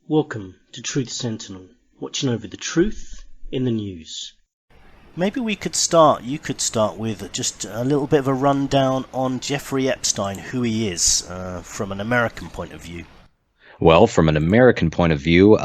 Welcome to Truth Sentinel, watching over the truth in the news. Maybe you could start with just a little bit of a rundown on Jeffrey Epstein, who he is, from an American point of view. Well, from an American point of view,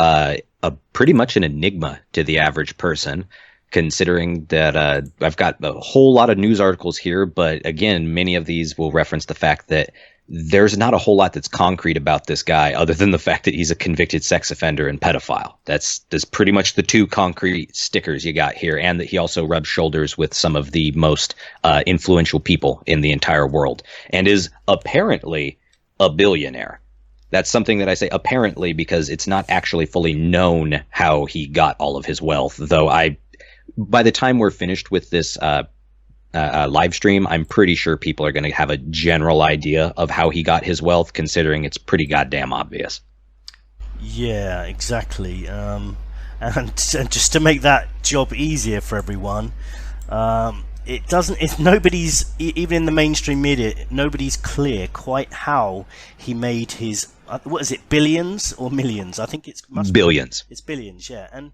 pretty much an enigma to the average person, considering that I've got a whole lot of news articles here, but again, many of these will reference the fact that there's not a whole lot that's concrete about this guy other than the fact that he's a convicted sex offender and pedophile. That's pretty much the two concrete stickers you got here, and that he also rubs shoulders with some of the most influential people in the entire world and is apparently a billionaire. That's something that I say apparently because it's not actually fully known how he got all of his wealth, though by the time we're finished with this live stream, I'm pretty sure people are going to have a general idea of how he got his wealth, considering it's pretty goddamn obvious. Yeah, exactly. And just to make that job easier for everyone, nobody's, even in the mainstream media, nobody's clear quite how he made his, what is it, billions or millions? I think it's billions. It's billions, yeah. And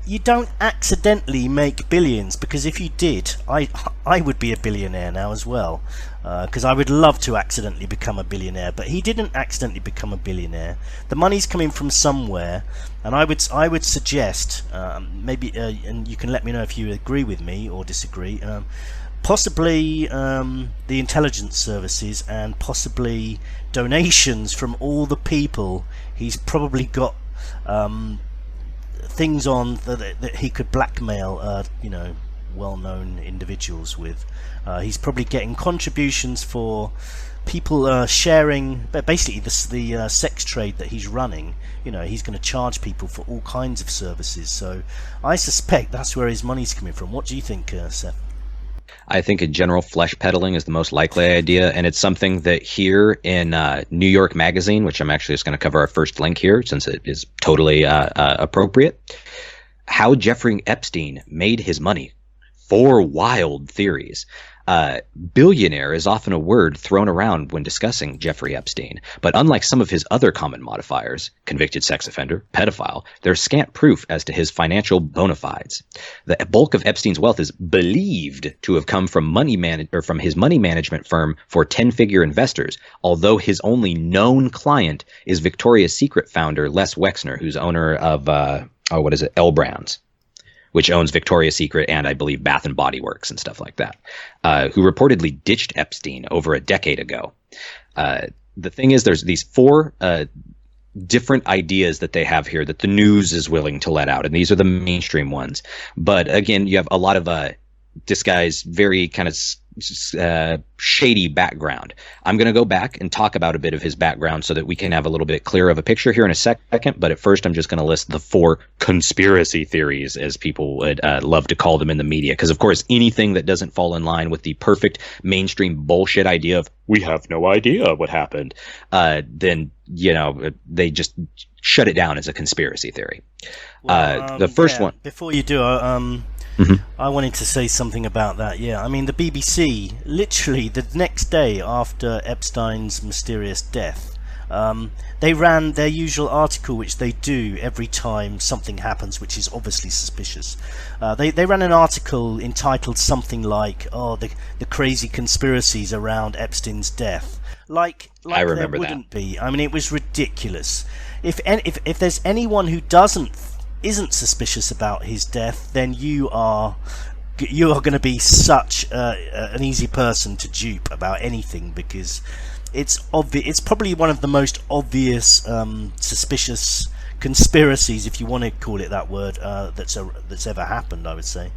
you don't accidentally make billions, because if you did, I would be a billionaire now as well, because I would love to accidentally become a billionaire. But he didn't accidentally become a billionaire. The money's coming from somewhere, and I would suggest maybe, and you can let me know if you agree with me or disagree. Possibly the intelligence services, and possibly donations from all the people he's probably got. Things on that he could blackmail, well-known individuals with. He's probably getting contributions for people sharing, but basically the sex trade that he's running. He's going to charge people for all kinds of services. So I suspect that's where his money's coming from. What do you think, Seth? I think a general flesh peddling is the most likely idea, and it's something that here in New York Magazine, which I'm actually just going to cover our first link here since it is totally appropriate, how Jeffrey Epstein made his money. 4 wild theories. Billionaire is often a word thrown around when discussing Jeffrey Epstein, but unlike some of his other common modifiers, convicted sex offender, pedophile, there's scant proof as to his financial bona fides. The bulk of Epstein's wealth is believed to have come from from his money management firm for 10-figure investors, although his only known client is Victoria's Secret founder Les Wexner, who's owner of L Brands, which owns Victoria's Secret and I believe Bath and Body Works and stuff like that, who reportedly ditched Epstein over a decade ago. The thing is, there's these 4 different ideas that they have here that the news is willing to let out, and these are the mainstream ones. But again, you have a lot of this guy's very kind of shady background. I'm going to go back and talk about a bit of his background so that we can have a little bit clearer of a picture here in a second. But at first, I'm just going to list the 4 conspiracy theories, as people would love to call them in the media. Because, of course, anything that doesn't fall in line with the perfect mainstream bullshit idea of we have no idea what happened, then, they just shut it down as a conspiracy theory. Well, the first one. Before you do, I wanted to say something about that. Yeah, I mean, the BBC, literally the next day after Epstein's mysterious death, they ran their usual article, which they do every time something happens which is obviously suspicious. They ran an article entitled something like, the crazy conspiracies around Epstein's death. Like I remember there wouldn't that. be. I mean, it was ridiculous. If there's anyone who isn't suspicious about his death, then you are going to be such an easy person to dupe about anything, because it's probably one of the most obvious suspicious conspiracies, if you want to call it that word, that's ever happened, I would say.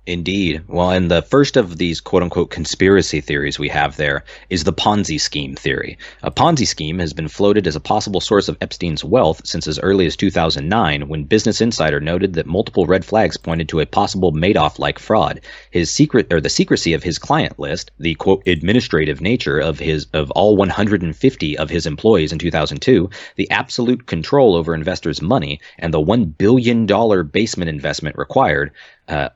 Indeed. Well, and the first of these quote-unquote conspiracy theories we have there is the Ponzi scheme theory. A Ponzi scheme has been floated as a possible source of Epstein's wealth since as early as 2009, when Business Insider noted that multiple red flags pointed to a possible Madoff-like fraud. The secrecy of his client list, the quote administrative nature of all 150 of his employees in 2002, the absolute control over investors' money, and the $1 billion basement investment required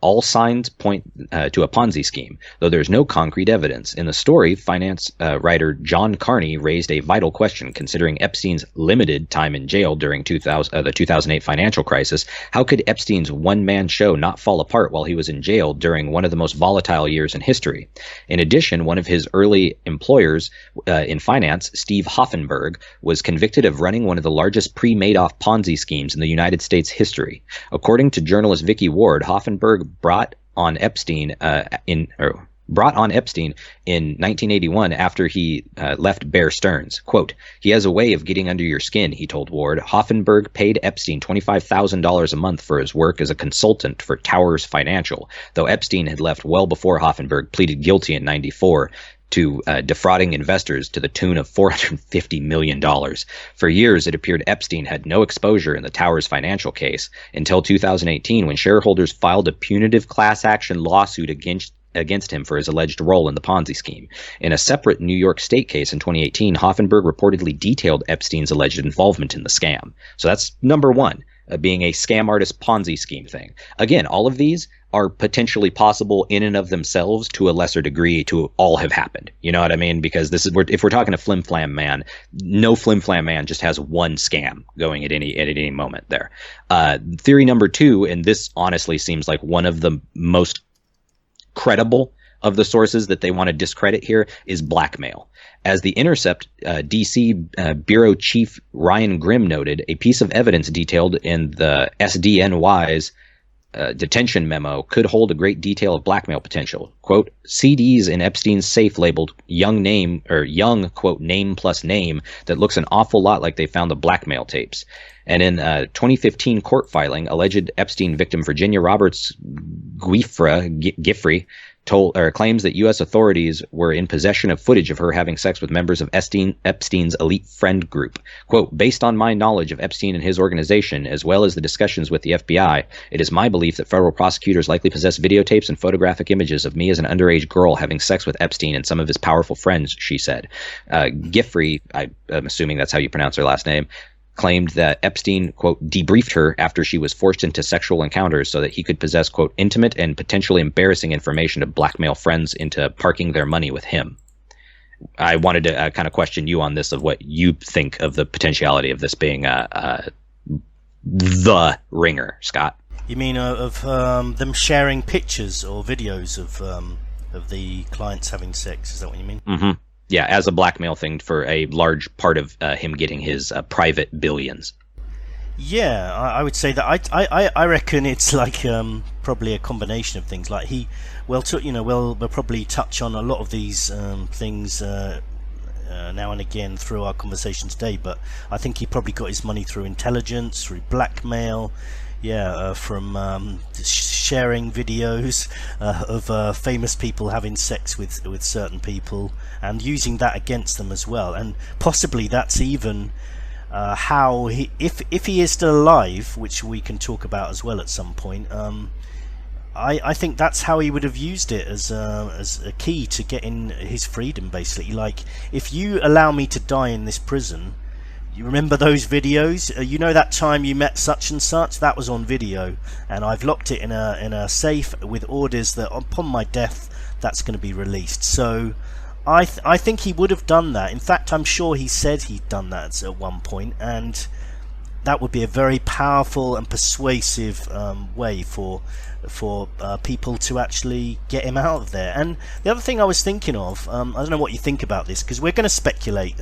All signs point to a Ponzi scheme, though there's no concrete evidence. In the story, finance writer John Carney raised a vital question. Considering Epstein's limited time in jail during the 2008 financial crisis, how could Epstein's one-man show not fall apart while he was in jail during one of the most volatile years in history? In addition, one of his early employers in finance, Steve Hoffenberg, was convicted of running one of the largest pre-Madoff Ponzi schemes in the United States history. According to journalist Vicky Ward, Hoffenberg brought on Epstein in 1981 after he left Bear Stearns. Quote, "He has a way of getting under your skin," he told Ward. Hoffenberg paid Epstein $25,000 a month for his work as a consultant for Towers Financial, though Epstein had left well before Hoffenberg pleaded guilty in 1994 to defrauding investors to the tune of $450 million. For years, it appeared Epstein had no exposure in the Towers Financial case until 2018, when shareholders filed a punitive class action lawsuit against him for his alleged role in the Ponzi scheme. In a separate New York State case in 2018, Hoffenberg reportedly detailed Epstein's alleged involvement in the scam. So that's number one, being a scam artist Ponzi scheme thing. Again, all of these are potentially possible in and of themselves to a lesser degree to all have happened. You know what I mean? Because this is, if we're talking a flim flam man, no flim flam man just has one scam going at any moment there. Theory number two, and this honestly seems like one of the most credible of the sources that they want to discredit here, is blackmail. As The Intercept DC Bureau Chief Ryan Grimm noted, a piece of evidence detailed in the SDNY's detention memo could hold a great detail of blackmail potential. Quote, "CDs in Epstein's safe labeled young name, quote, name plus name, that looks an awful lot like they found the blackmail tapes." And in 2015 court filing, alleged Epstein victim Virginia Roberts Giffrey claims that U.S. authorities were in possession of footage of her having sex with members of Epstein's elite friend group. Quote, "Based on my knowledge of Epstein and his organization, as well as the discussions with the FBI, it is my belief that federal prosecutors likely possess videotapes and photographic images of me as an underage girl having sex with Epstein and some of his powerful friends," she said. Giffrey, I'm assuming that's how you pronounce her last name, claimed that Epstein, quote, "debriefed her after she was forced into sexual encounters so that he could possess, quote, intimate and potentially embarrassing information to blackmail friends into parking their money with him." I wanted to kind of question you on this, of what you think of the potentiality of this being the ringer, Scott. You mean of them sharing pictures or videos of the clients having sex? Is that what you mean? Mm-hmm. Yeah, as a blackmail thing for a large part of him getting his private billions. Yeah, I would say that I reckon it's like probably a combination of things. Like we'll probably touch on a lot of these things now and again through our conversation today. But I think he probably got his money through intelligence, through blackmail. Yeah, from sharing videos of famous people having sex with certain people and using that against them as well. And possibly that's even how he, if he is still alive, which we can talk about as well at some point. I think that's how he would have used it as a key to getting his freedom. Basically, like, if you allow me to die in this prison. You remember those videos? You know that time you met such and such? That was on video, and I've locked it in a safe with orders that upon my death that's going to be released. So I think he would have done that. In fact, I'm sure he said he'd done that at one point, and that would be a very powerful and persuasive way for people to actually get him out of there. And the other thing I was thinking of, I don't know what you think about this, because we're going to speculate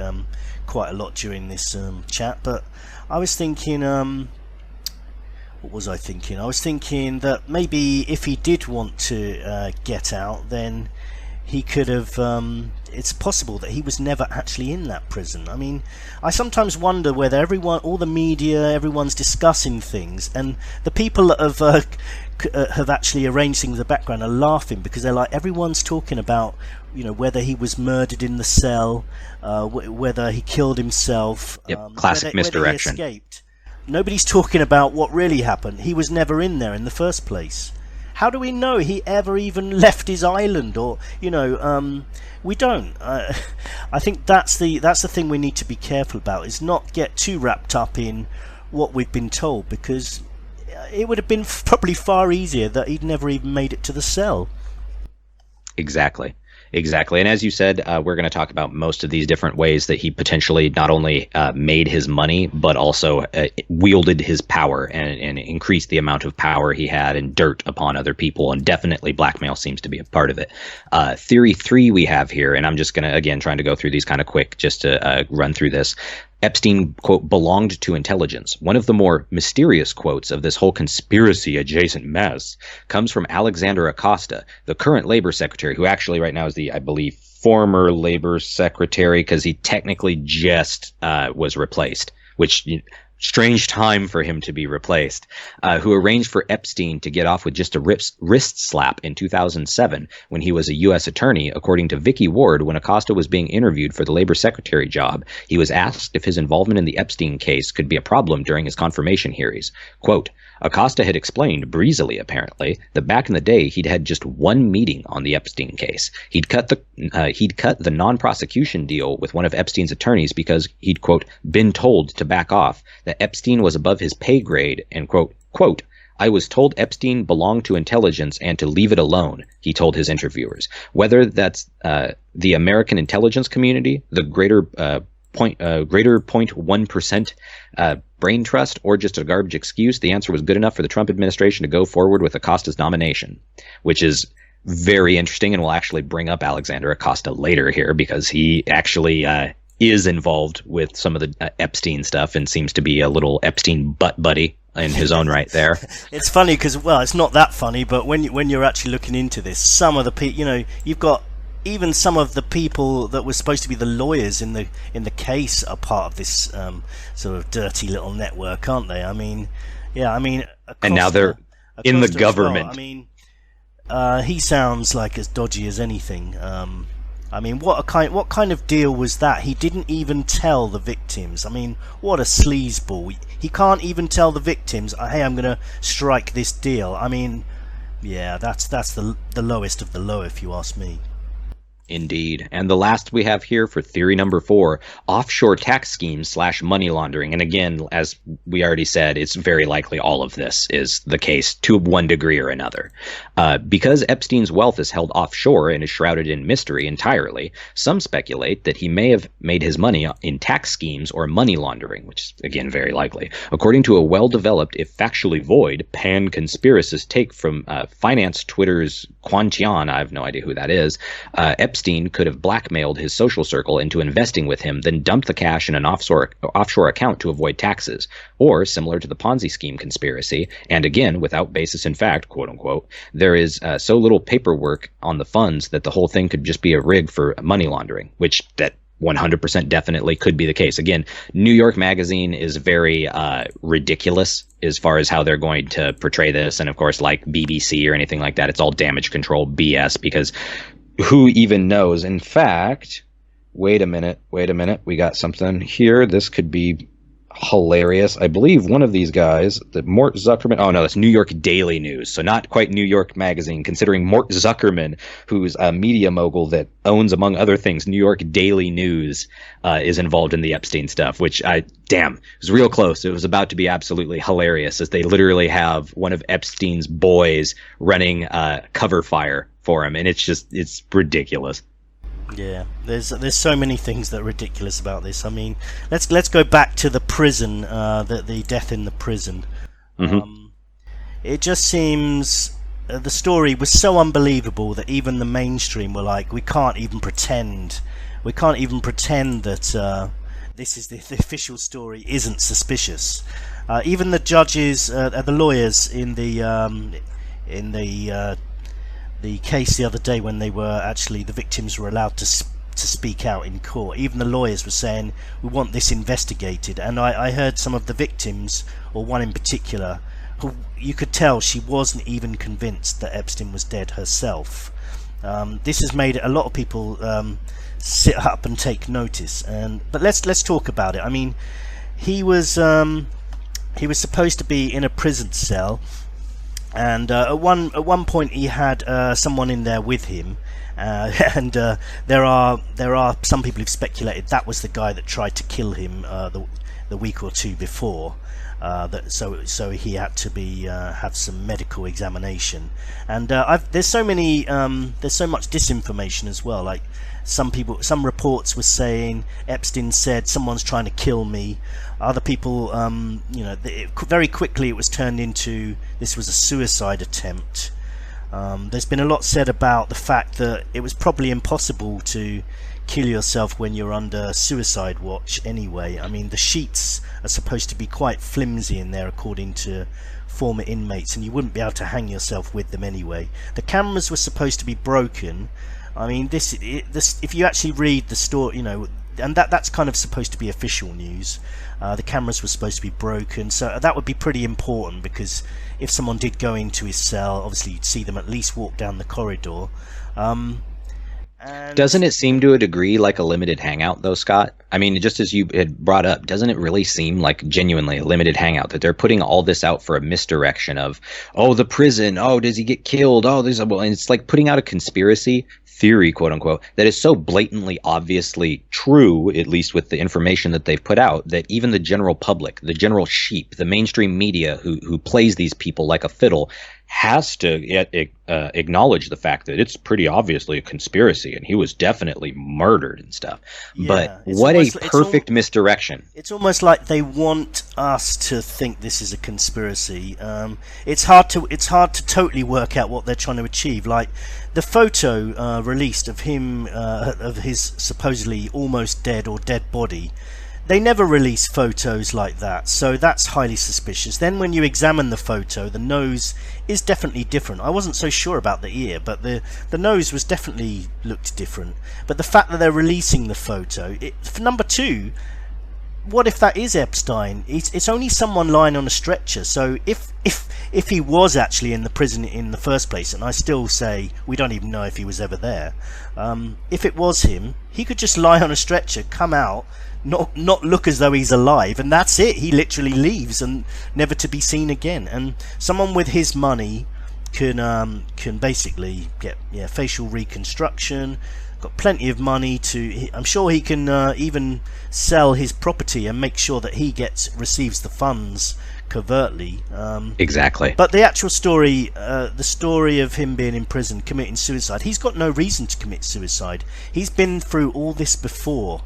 quite a lot during this chat, but I was thinking, what was I thinking? I was thinking that maybe if he did want to get out, then he could have, it's possible that he was never actually in that prison. I mean, I sometimes wonder whether all the media, everyone's discussing things, and the people that have actually arranged things in the background are laughing, because they're like, everyone's talking about, whether he was murdered in the cell, whether he killed himself, classic misdirection. Whether he escaped. Nobody's talking about what really happened. He was never in there in the first place. How do we know he ever even left his island? Or we don't. I think that's the thing we need to be careful about, is not get too wrapped up in what we've been told, because it would have been probably far easier that he'd never even made it to the cell. Exactly. Exactly. And as you said, we're going to talk about most of these different ways that he potentially not only made his money, but also wielded his power and increased the amount of power he had and dirt upon other people. And definitely blackmail seems to be a part of it. Theory 3 we have here, and I'm just going to, again, trying to go through these kind of quick just to run through this. Epstein, quote, belonged to intelligence. One of the more mysterious quotes of this whole conspiracy adjacent mess comes from Alexander Acosta, the current labor secretary, who actually right now is the, I believe, former labor secretary, because he technically just was replaced, which strange time for him to be replaced, who arranged for Epstein to get off with just a wrist slap in 2007 when he was a U.S. attorney. According to Vicky Ward, when Acosta was being interviewed for the labor secretary job, he was asked if his involvement in the Epstein case could be a problem during his confirmation hearings. Quote, Acosta had explained, breezily apparently, that back in the day he'd had just one meeting on the Epstein case. He'd cut the non-prosecution deal with one of Epstein's attorneys because he'd, quote, been told to back off, that Epstein was above his pay grade, and, quote, I was told Epstein belonged to intelligence and to leave it alone, he told his interviewers. Whether that's the American intelligence community, the greater 0.1% brain trust, or just a garbage excuse, the answer was good enough for the Trump administration to go forward with Acosta's nomination, which is very interesting, and we'll actually bring up Alexander Acosta later here because he actually is involved with some of the Epstein stuff and seems to be a little Epstein butt buddy in his own right there. It's funny because, well, it's not that funny, but when you're actually looking into this, some of the people, you've got even some of the people that were supposed to be the lawyers in the case are part of this sort of dirty little network, aren't they? I mean, yeah, Acosta, and now they're in the government. Well. I mean, he sounds like as dodgy as anything. I mean, what kind of deal was that? He didn't even tell the victims. I mean, what a sleazeball. He can't even tell the victims, hey, I'm going to strike this deal. I mean, yeah, that's the lowest of the low, if you ask me. Indeed. And the last we have here for theory number 4, offshore tax schemes / money laundering. And again, as we already said, it's very likely all of this is the case to one degree or another. Because Epstein's wealth is held offshore and is shrouded in mystery entirely, some speculate that he may have made his money in tax schemes or money laundering, which is, again, very likely. According to a well-developed, if factually void, pan-conspiracist take from finance Twitter's Quan Tian, I have no idea who that is, Epstein could have blackmailed his social circle into investing with him, then dumped the cash in an offshore account to avoid taxes. Or, similar to the Ponzi scheme conspiracy, and again, without basis in fact, quote unquote, there is so little paperwork on the funds that the whole thing could just be a rig for money laundering, which that 100% definitely could be the case. Again, New York Magazine is very ridiculous as far as how they're going to portray this. And of course, like BBC or anything like that, it's all damage control BS because who even knows? In fact, wait a minute. We got something here. This could be hilarious. I believe one of these guys, the Mort Zuckerman. Oh no, that's New York Daily News. So not quite New York Magazine, considering Mort Zuckerman, who's a media mogul that owns, among other things, New York Daily News, is involved in the Epstein stuff, which it was real close. It was about to be absolutely hilarious as they literally have one of Epstein's boys running cover fire for him. And it's ridiculous. Yeah, there's so many things that are ridiculous about this. I mean, let's go back to the prison, the death in the prison. Mm-hmm. It just seems the story was so unbelievable that even the mainstream were like, we can't even pretend that this is the official story isn't suspicious. Even the judges, the lawyers in the case the other day when they were actually the victims were allowed to speak out in court, even the lawyers were saying we want this investigated. And I heard some of the victims, or one in particular, who you could tell she wasn't even convinced that Epstein was dead herself. This has made a lot of people sit up and take notice. But let's talk about it. I mean, he was supposed to be in a prison cell. And at one point he had someone in there with him, and there are some people who've speculated that was the guy that tried to kill him, the week or two before. So he had to be have some medical examination, and there's so much disinformation as well. Like some reports were saying Epstein said someone's trying to kill me. Other people, very quickly it was turned into this was a suicide attempt. There's been a lot said about the fact that it was probably impossible to kill yourself when you're under suicide watch anyway. I mean, the sheets are supposed to be quite flimsy in there according to former inmates, and you wouldn't be able to hang yourself with them anyway. The cameras were supposed to be broken. I mean, this if you actually read the story, and that's kind of supposed to be official news. The cameras were supposed to be broken, so that would be pretty important, because if someone did go into his cell, obviously you'd see them at least walk down the corridor. And doesn't it seem to a degree like a limited hangout, though, Scott? I mean, just as you had brought up, doesn't it really seem like genuinely a limited hangout, that they're putting all this out for a misdirection of, oh, the prison, oh, does he get killed? Oh, and it's like putting out a conspiracy theory, quote unquote, that is so blatantly, obviously true, at least with the information that they've put out, that even the general public, the general sheep, the mainstream media who plays these people like a fiddle, has to acknowledge the fact that it's pretty obviously a conspiracy and he was definitely murdered and stuff. Yeah, but what a perfect misdirection. It's almost like they want us to think this is a conspiracy. It's hard to totally work out what they're trying to achieve. Like the photo released of him, of his supposedly almost dead or dead body. They never release photos like that, so that's highly suspicious. Then when you examine the photo, the nose is definitely different. I wasn't so sure about the ear, but the nose was definitely looked different. But the fact that they're releasing the photo, for number two, what if that is Epstein? It's only someone lying on a stretcher. So if he was actually in the prison in the first place, and I still say we don't even know if he was ever there, if it was him, he could just lie on a stretcher, come out, not look as though he's alive, and that's it. He literally leaves and never to be seen again. And someone with his money can basically get facial reconstruction, got plenty of money I'm sure he can even sell his property and make sure that he receives the funds covertly. Exactly. But the actual story, the story of him being in prison committing suicide, he's got no reason to commit suicide. He's been through all this before.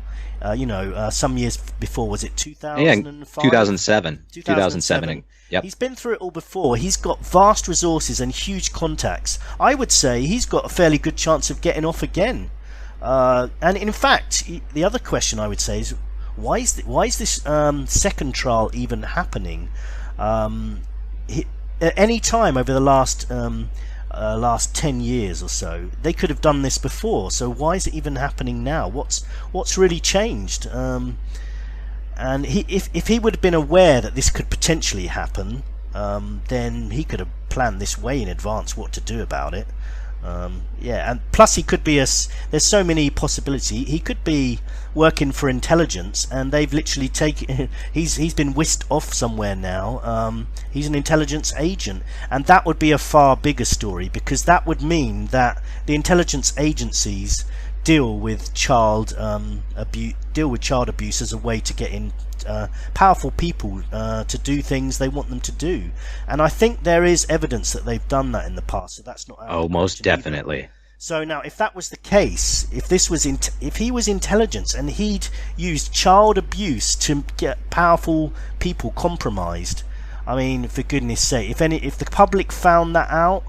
Some years before, was it 2005? 2007. 2007. Yep. He's been through it all before. He's got vast resources and huge contacts. I would say he's got a fairly good chance of getting off again. And in fact, the other question I would say is, why is this second trial even happening? At any time over the last 10 years or so, they could have done this before. So why is it even happening now? What's really changed? And if he would have been aware that this could potentially happen, then he could have planned this way in advance what to do about it. And plus he could be there's so many possibilities. He could be working for intelligence, and they've literally taken he's been whisked off somewhere now. He's an intelligence agent, and that would be a far bigger story, because that would mean that the intelligence agencies deal with child abuse as a way to get in powerful people to do things they want them to do. And I think there is evidence that they've done that in the past, so that's not most definitely. So now, if that was the case, if he was intelligence and he'd used child abuse to get powerful people compromised, I mean, for goodness sake, if the public found that out,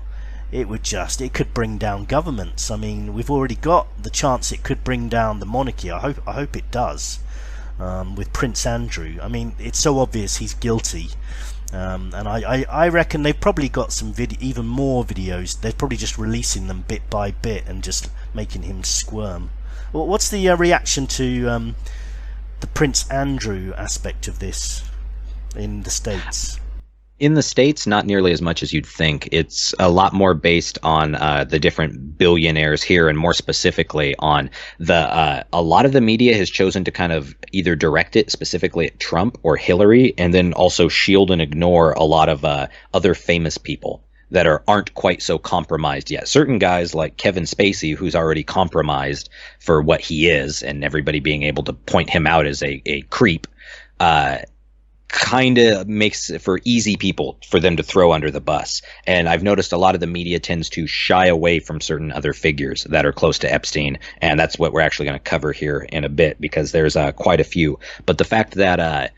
it could bring down governments. I mean, we've already got the chance it could bring down the monarchy. I hope it does. With Prince Andrew, I mean, it's so obvious he's guilty. And I reckon they've probably got some even more videos. They're probably just releasing them bit by bit and just making him squirm. Well, what's the reaction to the Prince Andrew aspect of this in the States? In the States, not nearly as much as you'd think. It's a lot more based on the different billionaires here, and more specifically on a lot of the media has chosen to kind of either direct it specifically at Trump or Hillary, and then also shield and ignore a lot of other famous people that aren't quite so compromised yet. Certain guys like Kevin Spacey, who's already compromised for what he is, and everybody being able to point him out as a creep. kind of makes it for easy people for them to throw under the bus. And I've noticed a lot of the media tends to shy away from certain other figures that are close to Epstein. And that's what we're actually going to cover here in a bit, because there's quite a few. But the fact that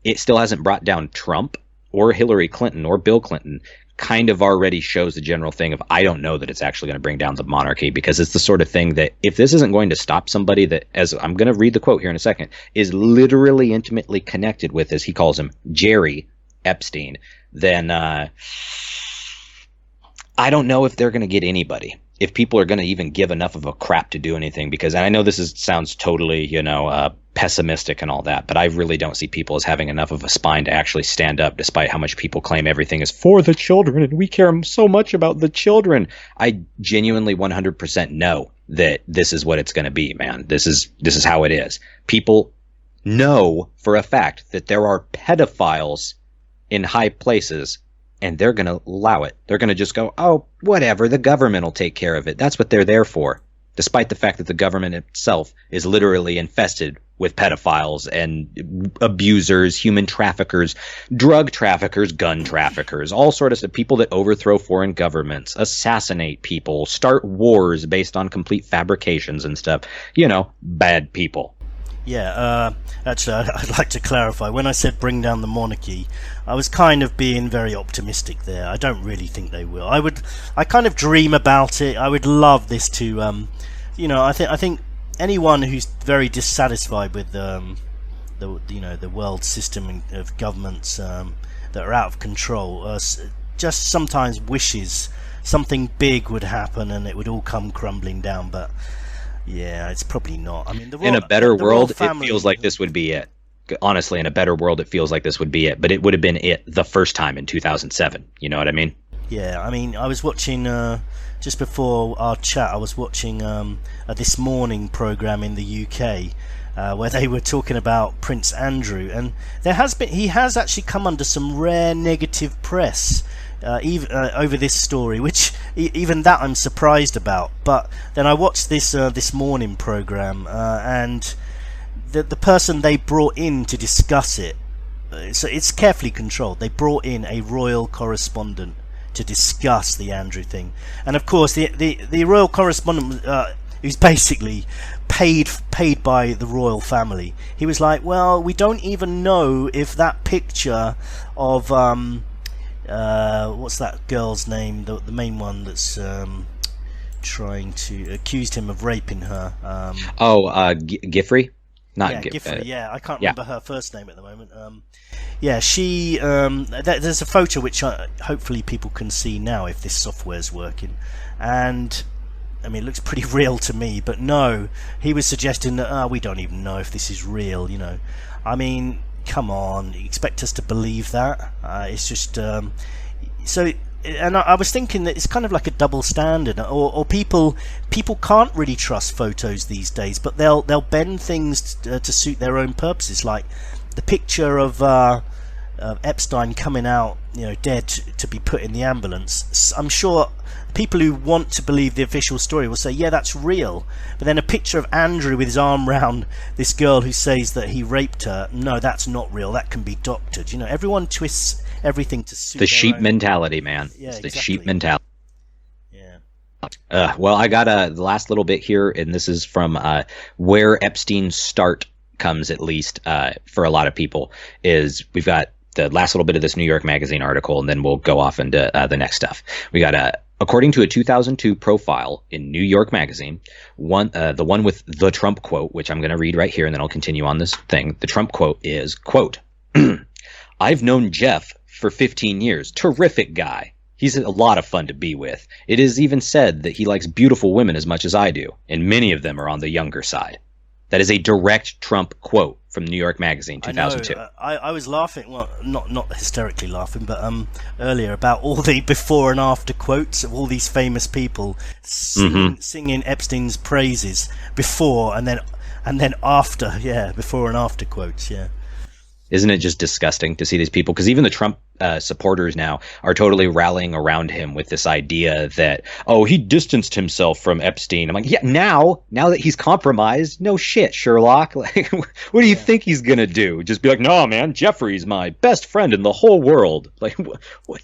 it still hasn't brought down Trump or Hillary Clinton or Bill Clinton kind of already shows the general thing of, I don't know that it's actually going to bring down the monarchy, because it's the sort of thing that if this isn't going to stop somebody that, as I'm going to read the quote here in a second, is literally intimately connected with, as he calls him, Jerry Epstein, then I don't know if they're going to get anybody, if people are going to even give enough of a crap to do anything. Because, and I know this sounds totally, pessimistic and all that, but I really don't see people as having enough of a spine to actually stand up, despite how much people claim everything is for the children and we care so much about the children. I genuinely 100% know that this is what it's going to be, man. This is how it is. People know for a fact that there are pedophiles in high places, and they're going to allow it. They're going to just go, oh, whatever, the government will take care of it. That's what they're there for, despite the fact that the government itself is literally infested with pedophiles and abusers, human traffickers, drug traffickers, gun traffickers, all sorts of people that overthrow foreign governments, assassinate people, start wars based on complete fabrications and stuff. Bad people. Yeah, actually, I'd like to clarify. When I said bring down the monarchy, I was kind of being very optimistic there. I don't really think they will. I kind of dream about it. I would love this to, I think anyone who's very dissatisfied with the world system of governments that are out of control, just sometimes wishes something big would happen and it would all come crumbling down. But yeah, it's probably not. I mean, in a better world, it feels like this would be it. Honestly, in a better world, it feels like this would be it. But it would have been it the first time in 2007. You know what I mean? Yeah, I mean, I was watching just before our chat. I was watching a This Morning program in the UK where they were talking about Prince Andrew, and he has actually come under some rare negative press even over this story, which even that I'm surprised about. But then I watched this morning program, and the person they brought in to discuss it, so it's carefully controlled. They brought in a royal correspondent to discuss the Andrew thing, and of course the royal correspondent, who's basically paid by the royal family, he was like, well, we don't even know if that picture of what's that girl's name, the main one that's trying to accused him of raping her, Giffrey? Giffrey, yeah, I can't remember her first name at the moment. She there's a photo which hopefully people can see now if this software's working, and I mean, it looks pretty real to me. But no, he was suggesting that we don't even know if this is real. I mean, come on, you expect us to believe that? It's just so. And I was thinking that it's kind of like a double standard, or people can't really trust photos these days, but they'll bend things to suit their own purposes. Like the picture of Epstein coming out, dead, to be put in the ambulance. I'm sure people who want to believe the official story will say, yeah, that's real. But then a picture of Andrew with his arm round this girl who says that he raped her, no, that's not real. That can be doctored. Everyone twists everything to suit the sheep mentality, man. Yeah, it's the exactly. Sheep mentality. Yeah. Well, I got the last little bit here, and this is from where Epstein's start comes, at least for a lot of people, is we've got the last little bit of this New York Magazine article, and then we'll go off into the next stuff. We got according to a 2002 profile in New York Magazine, the one with the Trump quote, which I'm going to read right here, and then I'll continue on this thing. The Trump quote is, quote, I've known Jeff for 15 years. Terrific guy. He's a lot of fun to be with. It is even said that he likes beautiful women as much as I do, and many of them are on the younger side. That is a direct Trump quote from New York Magazine, 2002. I was laughing, well, not hysterically laughing, but earlier about all the before and after quotes of all these famous people singing Epstein's praises before and then after, before and after quotes, yeah. Isn't it just disgusting to see these people? Because even the Trump supporters now are totally rallying around him with this idea that, oh, he distanced himself from Epstein. I'm like, yeah, now that he's compromised, no shit, Sherlock. Like, what do you think he's gonna do? Just be like, no, man, Jeffrey's my best friend in the whole world. Like,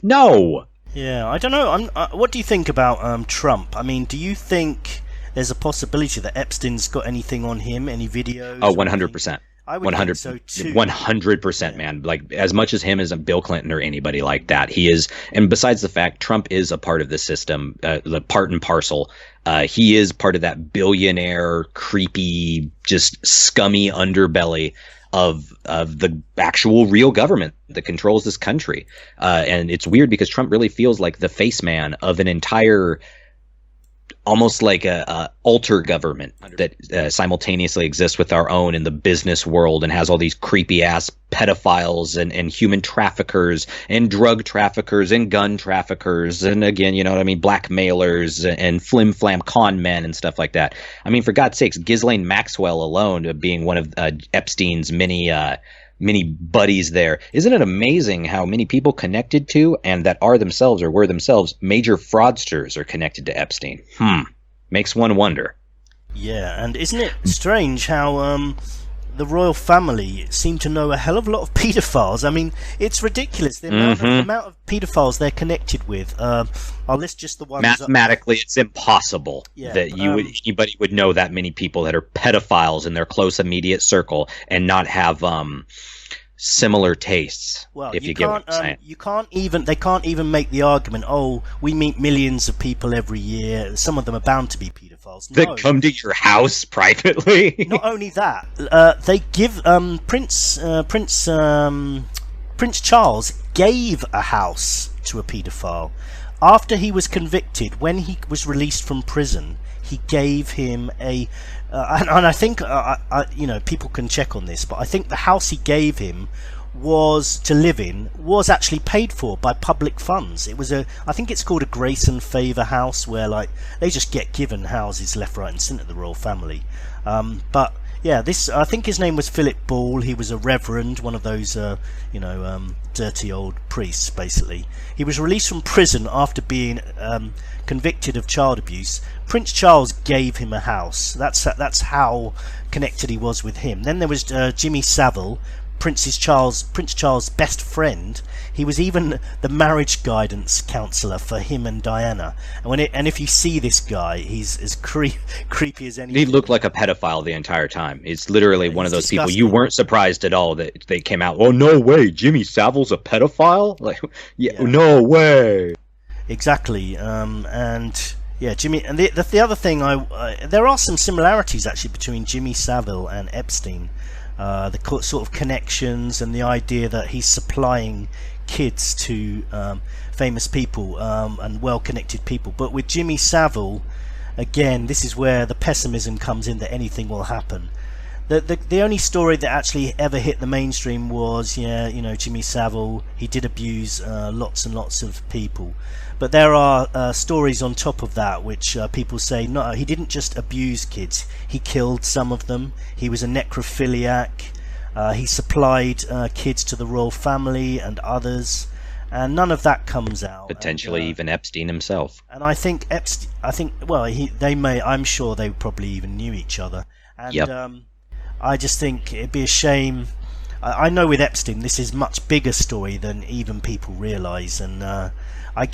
no. Yeah, I don't know. What do you think about Trump? I mean, do you think there's a possibility that Epstein's got anything on him, any videos? Oh, 100%. I would think so too. 100%, man. Like, as much as him as a Bill Clinton or anybody like that, he is. And besides the fact, Trump is a part of the system, the part and parcel. He is part of that billionaire, creepy, just scummy underbelly of the actual real government that controls this country. And it's weird because Trump really feels like the face man of an entire, almost like a alter government that simultaneously exists with our own in the business world and has all these creepy ass pedophiles and human traffickers and drug traffickers and gun traffickers and, again, you know what I mean, blackmailers and flim flam con men and stuff like that. I mean, for God's sakes, Ghislaine Maxwell alone being one of Epstein's many buddies there. Isn't it amazing how many people connected to and that are themselves or were themselves major fraudsters are connected to Epstein? Makes one wonder. Yeah, and isn't it strange how the royal family seem to know a hell of a lot of paedophiles? I mean, it's ridiculous the amount of paedophiles they're connected with. I'll list just the ones. Mathematically, it's impossible that anybody would know that many people that are pedophiles in their close immediate circle and not have similar tastes. Well, if you get what I'm saying. They can't even make the argument, oh, we meet millions of people every year, some of them are bound to be paedophiles. No. That come to your house privately. Not only that, they give Prince Charles gave a house to a paedophile after he was convicted. When he was released from prison, he gave him a and I think people can check on this, but I think the house he gave him was to live in was actually paid for by public funds. It was I think it's called a grace and favour house, where like they just get given houses left, right and centre, the royal family. But yeah, this, I think his name was Philip Ball. He was a reverend, one of those dirty old priests basically. He was released from prison after being convicted of child abuse. Prince Charles gave him a house. That's how connected he was with him. Then there was Jimmy Saville, Prince Charles' best friend. He was even the marriage guidance counsellor for him and Diana. And if you see this guy, he's as creepy as anything. He looked like a pedophile the entire time. It's literally one of those disgusting people. You weren't surprised at all that they came out, oh, no way, Jimmy Saville's a pedophile? Like, yeah. No way. Exactly. And yeah, Jimmy. And the other thing, there are some similarities actually between Jimmy Saville and Epstein. The sort of connections and the idea that he's supplying kids to famous people and well-connected people. But with Jimmy Saville, again, this is where the pessimism comes in, that anything will happen. The only story that actually ever hit the mainstream was, Jimmy Saville, he did abuse lots and lots of people. But there are stories on top of that which people say, no, he didn't just abuse kids, he killed some of them. He was a necrophiliac. He supplied kids to the royal family and others, and none of that comes out. Potentially even Epstein himself. And I think I'm sure they probably even knew each other. And yep. I just think it'd be a shame. I know with Epstein, this is much bigger story than even people realise, and I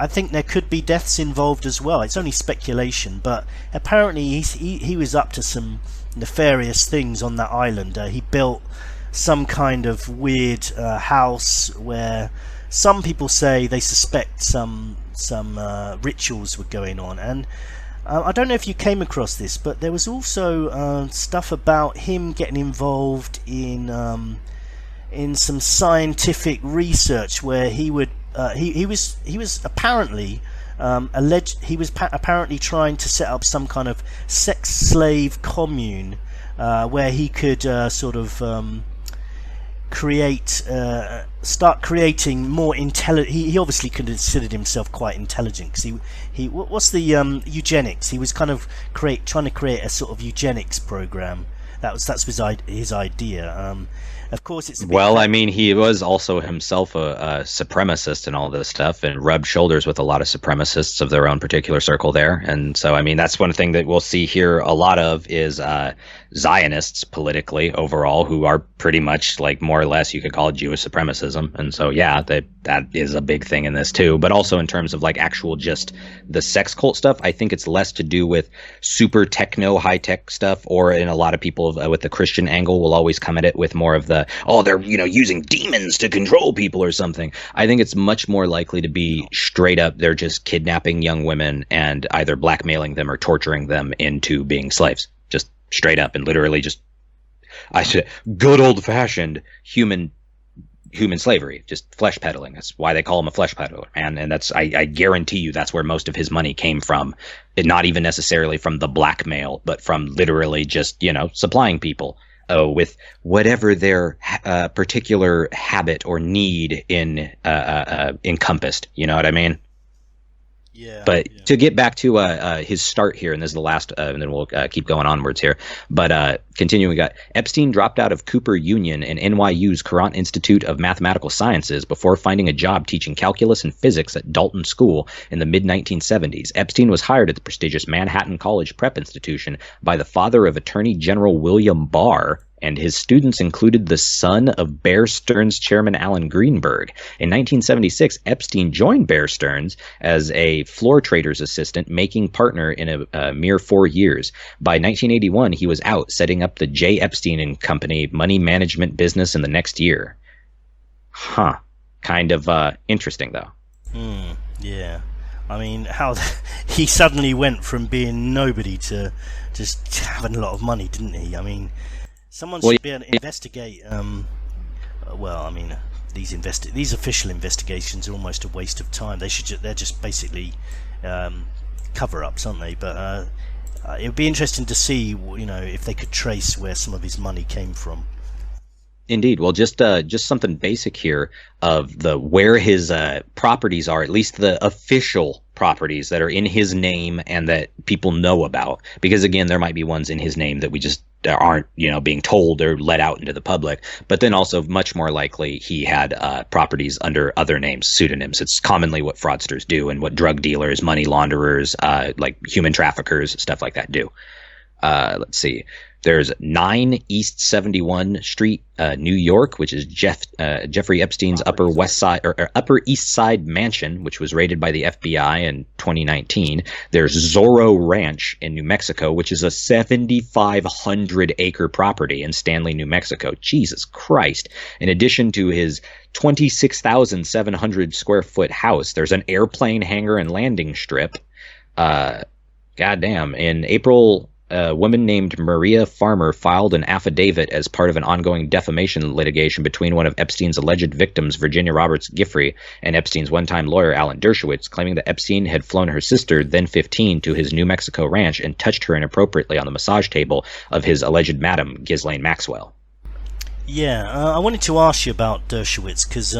think there could be deaths involved as well. It's only speculation, but apparently he was up to some nefarious things on that island. He built some kind of weird house where some people say they suspect some rituals were going on, and I don't know if you came across this, but there was also stuff about him getting involved in some scientific research where he would he was apparently apparently trying to set up some kind of sex slave commune where he could start creating more intelligent. He obviously considered himself quite intelligent, because he what's the eugenics? He was kind of trying to create a sort of eugenics program. That's his idea. Of course, it's a bit Well, I mean, he was also himself a supremacist and all this stuff, and rubbed shoulders with a lot of supremacists of their own particular circle there. And so, I mean, that's one thing that we'll see here a lot of is Zionists politically overall, who are pretty much like more or less you could call it Jewish supremacism. And so, yeah, that is a big thing in this too. But also in terms of like actual just the sex cult stuff, I think it's less to do with super techno high tech stuff, or in a lot of people with the Christian angle will always come at it with more of the, oh, they're, using demons to control people or something. I think it's much more likely to be straight up they're just kidnapping young women and either blackmailing them or torturing them into being slaves. Just straight up and literally just, I said, good old fashioned human slavery, just flesh peddling. That's why they call him a flesh peddler, man. And that's, I guarantee you that's where most of his money came from. Not even necessarily from the blackmail, but from literally just, supplying people with whatever their particular habit or need encompassed. You know what I mean? Yeah. But to get back to his start here, and this is the last, and then we'll keep going onwards here. But continuing, we got Epstein dropped out of Cooper Union and NYU's Courant Institute of Mathematical Sciences before finding a job teaching calculus and physics at Dalton School in the mid-1970s. Epstein was hired at the prestigious Manhattan College Prep Institution by the father of Attorney General William Barr, and his students included the son of Bear Stearns chairman Alan Greenberg. In 1976, Epstein joined Bear Stearns as a floor trader's assistant, making partner in a mere 4 years. By 1981, he was out, setting up the J. Epstein and Company money management business in the next year. Huh. Kind of interesting, though. Yeah. I mean, how he suddenly went from being nobody to just having a lot of money, didn't he? I mean, someone should be able to investigate. Well, I mean, these official investigations are almost a waste of time. They're just basically cover-ups, aren't they? But it would be interesting to see, if they could trace where some of his money came from. Indeed. Well, just something basic here of where his properties are, at least the official properties that are in his name and that people know about. Because again, there might be ones in his name that we just aren't, being told or let out into the public. But then also much more likely he had properties under other names, pseudonyms. It's commonly what fraudsters do and what drug dealers, money launderers, like human traffickers, stuff like that do. Let's see. There's 9 East 71 Street, New York, which is Jeffrey Epstein's Upper East Side mansion, which was raided by the FBI in 2019. There's Zorro Ranch in New Mexico, which is a 7,500 acre property in Stanley, New Mexico. Jesus Christ. In addition to his 26,700 square foot house, there's an airplane hangar and landing strip. Goddamn. In April, a woman named Maria Farmer filed an affidavit as part of an ongoing defamation litigation between one of Epstein's alleged victims, Virginia Roberts Giffrey, and Epstein's one-time lawyer, Alan Dershowitz, claiming that Epstein had flown her sister, then 15, to his New Mexico ranch and touched her inappropriately on the massage table of his alleged madam, Ghislaine Maxwell. Yeah, I wanted to ask you about Dershowitz, because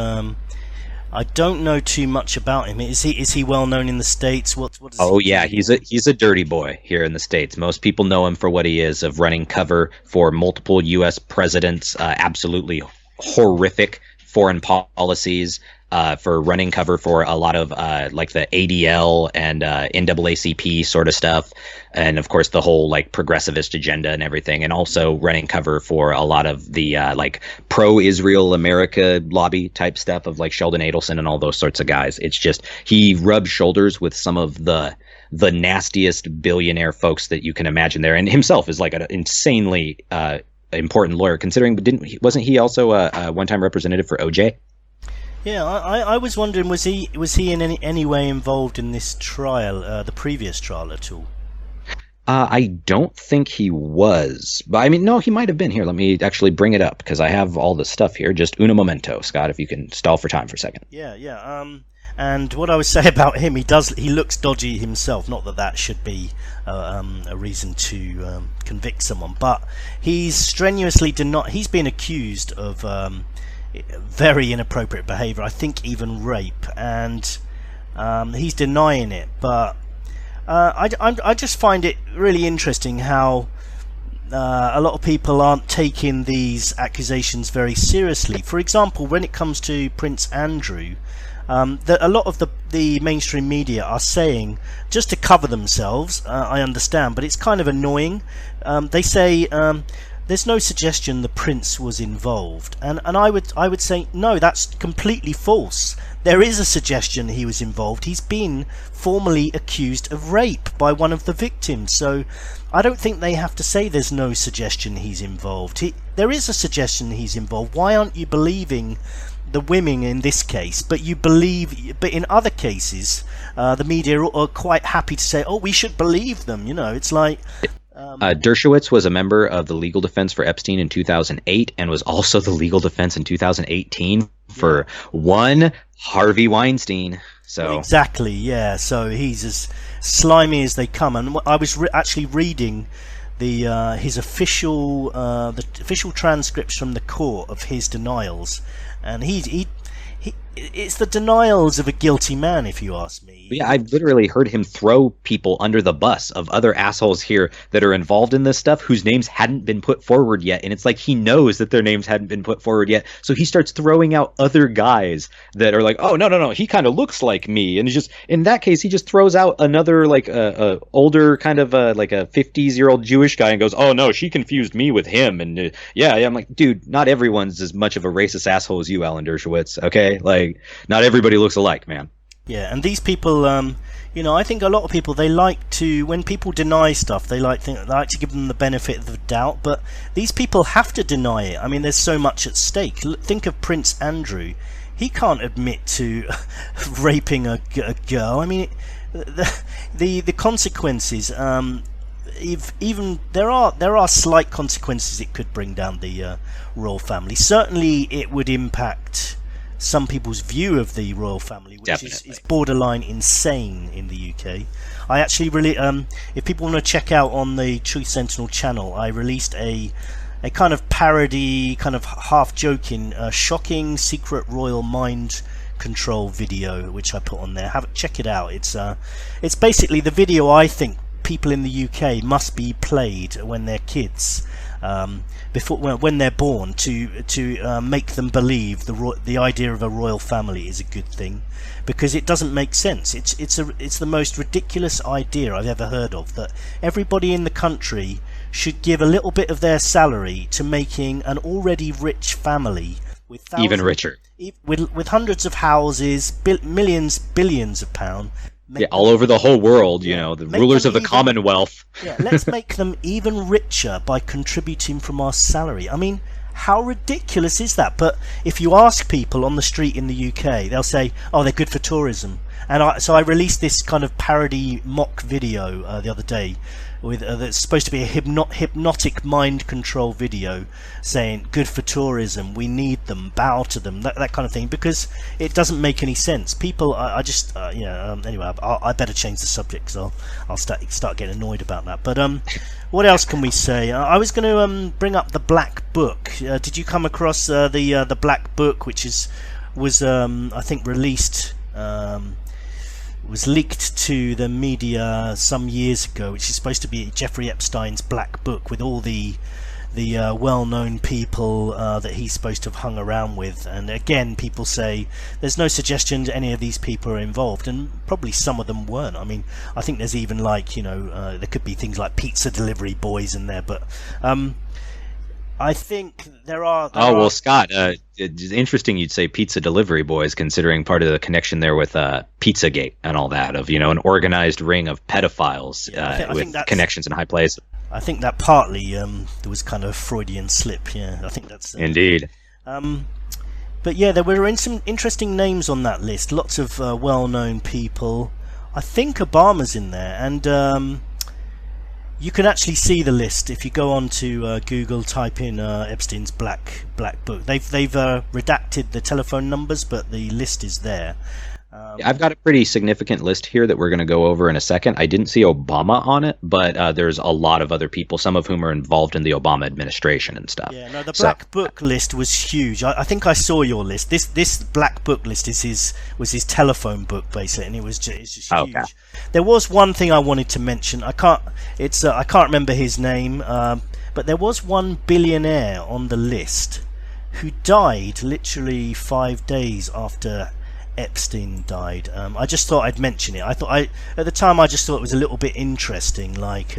I don't know too much about him. Is he well known in the States? What does he do? He's a dirty boy here in the States. Most people know him for what he is, of running cover for multiple U.S. presidents, absolutely horrific foreign policies, for running cover for a lot of like the ADL and NAACP sort of stuff, and of course the whole like progressivist agenda and everything, and also running cover for a lot of the like pro-Israel America lobby type stuff of like Sheldon Adelson and all those sorts of guys. It's just he rubs shoulders with some of the nastiest billionaire folks that you can imagine there, and himself is like an insanely important lawyer, considering wasn't he also a one-time representative for OJ? Yeah, I was wondering, was he in any way involved in this trial, the previous trial at all? I don't think he was, but I mean, no, he might have been. Here, let me actually bring it up because I have all the stuff here. Just uno momento, Scott, if you can stall for time for a second. Yeah. And what I would say about him, he looks dodgy himself. Not that should be a reason to convict someone, but he's strenuously he's been accused of very inappropriate behaviour, I think even rape, and he's denying it. But I just find it really interesting how a lot of people aren't taking these accusations very seriously. For example, when it comes to Prince Andrew, a lot of the mainstream media are saying, just to cover themselves, I understand, but it's kind of annoying. They say there's no suggestion the prince was involved, and I would say no, that's completely false. There is a suggestion he was involved. He's been formally accused of rape by one of the victims, so I don't think they have to say there's no suggestion he's involved. There is a suggestion he's involved. Why aren't you believing the women in this case, but in other cases the media are quite happy to say, oh, we should believe them, it's like Dershowitz was a member of the legal defense for Epstein in 2008 and was also the legal defense in 2018 for one Harvey Weinstein. So exactly, yeah. So he's as slimy as they come. And I was actually reading his official the official transcripts from the court of his denials, and it's the denials of a guilty man, if you ask me. Yeah, I've literally heard him throw people under the bus of other assholes here that are involved in this stuff whose names hadn't been put forward yet. And it's like he knows that their names hadn't been put forward yet. So he starts throwing out other guys that are like, oh, no, he kind of looks like me. And it's just, in that case, he just throws out another like older kind of like a 50-year-old Jewish guy and goes, oh, no, she confused me with him. And yeah, I'm like, dude, not everyone's as much of a racist asshole as you, Alan Dershowitz. Okay, like not everybody looks alike, man. Yeah, and these people, I think a lot of people, they like to, when people deny stuff, they like to give them the benefit of the doubt, but these people have to deny it. I mean, there's so much at stake. Think of Prince Andrew. He can't admit to raping a girl. I mean, the consequences, even there are slight consequences it could bring down the royal family. Certainly it would impact some people's view of the royal family, which is borderline insane in the UK. I actually really, if people want to check out on the Truth Sentinel channel, I released a kind of parody, kind of half joking, shocking secret royal mind control video, which I put on there. Check it out. It's basically the video I think people in the UK must be played when they're kids, when they're born, to make them believe the idea of a royal family is a good thing, because it doesn't make sense. It's the most ridiculous idea I've ever heard of, that everybody in the country should give a little bit of their salary to making an already rich family with even richer, with hundreds of houses, millions, billions of pounds. All over the whole world, the rulers of the Commonwealth. Yeah, let's make them even richer by contributing from our salary. I mean, how ridiculous is that? But if you ask people on the street in the UK, they'll say, oh, they're good for tourism. And so I released this kind of parody mock video the other day with that's supposed to be a hypnotic mind control video saying good for tourism, we need them, bow to them, that kind of thing, because it doesn't make any sense. People, anyway, I better change the subject, because I'll start getting annoyed about that. But what else can we say? I was going to bring up the Black Book. Did you come across the Black Book, which was I think released, was leaked to the media some years ago, which is supposed to be Jeffrey Epstein's Black Book, with all the well-known people that he's supposed to have hung around with. And again, people say there's no suggestion any of these people are involved, and probably some of them weren't. I mean, I think there's even like there could be things like pizza delivery boys in there, but I think there are. Well, Scott, it's interesting you'd say pizza delivery boys, considering part of the connection there with Pizzagate and all that, of an organized ring of pedophiles with connections in high places. I think that partly there was kind of a Freudian slip. Yeah, I think that's indeed. But yeah, there were some interesting names on that list. Lots of well-known people. I think Obama's in there, and you can actually see the list if you go on to Google, type in Epstein's Black Book. They've redacted the telephone numbers, but the list is there. I've got a pretty significant list here that we're going to go over in a second. I didn't see Obama on it, but there's a lot of other people, some of whom are involved in the Obama administration and stuff. Yeah, no, the Black Book list was huge. I think I saw your list. This Black Book list was his telephone book, basically, and it's just huge. Okay. There was one thing I wanted to mention. I can't remember his name. but there was one billionaire on the list who died literally 5 days after Epstein died. I just thought I'd mention it. At the time I just thought it was a little bit interesting. Like,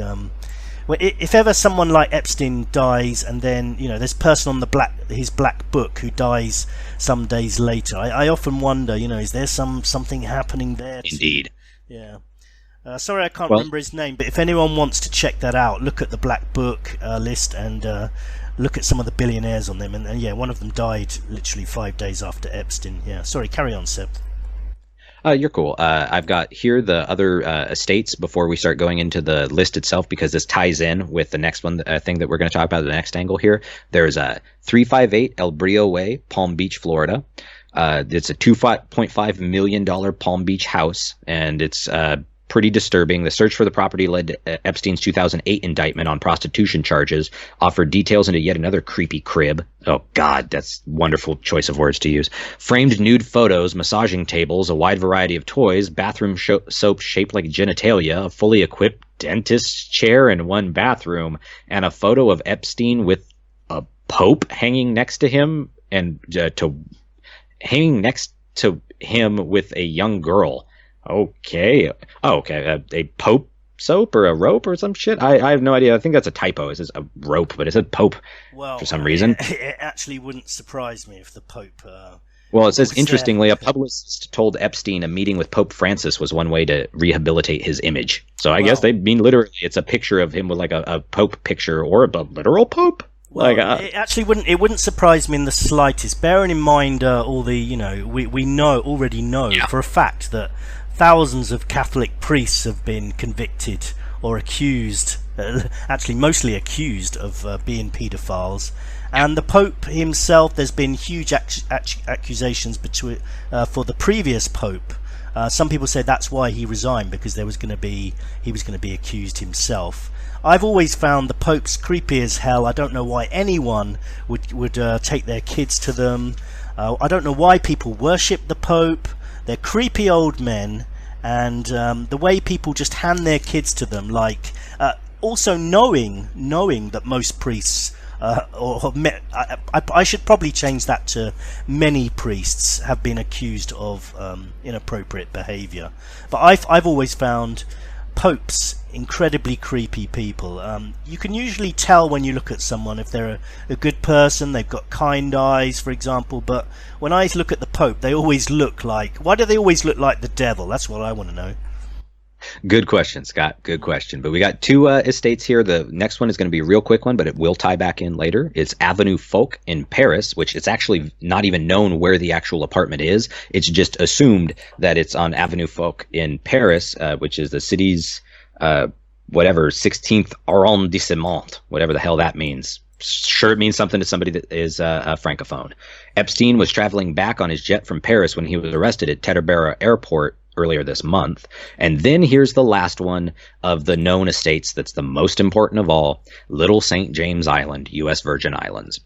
if ever someone like Epstein dies, and then there's a person on his black book who dies some days later, I often wonder, is there something happening there? Indeed. Yeah. Sorry, I can't remember his name, but if anyone wants to check that out, look at the black book list and look at some of the billionaires on them, and yeah, one of them died literally 5 days after Epstein. Yeah, sorry, carry on, Seb. You're cool. I've got here the other estates before we start going into the list itself, because this ties in with the next one thing that we're going to talk about, the next angle here. There's 358 El Brio Way, Palm Beach, Florida. It's a $2.5 million Palm Beach house, and it's pretty disturbing. The search for the property led to Epstein's 2008 indictment on prostitution charges, offered details into yet another creepy crib. Oh, God, that's wonderful choice of words to use. Framed nude photos, massaging tables, a wide variety of toys, bathroom soap shaped like genitalia, a fully equipped dentist's chair in one bathroom, and a photo of Epstein with a pope hanging next to him, and hanging next to him with a young girl. Okay. Oh, okay. A Pope soap or a rope or some shit? I have no idea. I think that's a typo. It says a rope, but it said Pope for some reason. It actually wouldn't surprise me if the Pope... well, it says, interestingly, a publicist told Epstein a meeting with Pope Francis was one way to rehabilitate his image. So I guess they mean literally it's a picture of him with like a Pope picture, or a literal Pope? Well, it actually wouldn't surprise me in the slightest. Bearing in mind all the, we already know for a fact that thousands of Catholic priests have been convicted or accused, actually mostly accused of being paedophiles. And the Pope himself, there's been huge accusations for the previous Pope. Some people say that's why he resigned, because he was going to be accused himself. I've always found the Popes creepy as hell. I don't know why anyone would take their kids to them. I don't know why people worship the Pope. They're creepy old men, and the way people just hand their kids to them, like also knowing that most priests, I should probably change that to many priests have been accused of inappropriate behaviour. But I've always found popes incredibly creepy people. You can usually tell when you look at someone if they're a good person. They've got kind eyes, for example, but when I look at the Pope, they always look like... Why do they always look like the devil? That's what I want to know. Good question, Scott. Good question. But we got two estates here. The next one is going to be a real quick one, but it will tie back in later. It's Avenue Foch in Paris, which it's actually not even known where the actual apartment is. It's just assumed that it's on Avenue Foch in Paris, which is the city's 16th arrondissement, whatever the hell that means. Sure, it means something to somebody that is a francophone. Epstein was traveling back on his jet from Paris when he was arrested at Teterboro Airport earlier this month. And then here's the last one of the known estates that's the most important of all: Little St. James Island, U.S. Virgin Islands.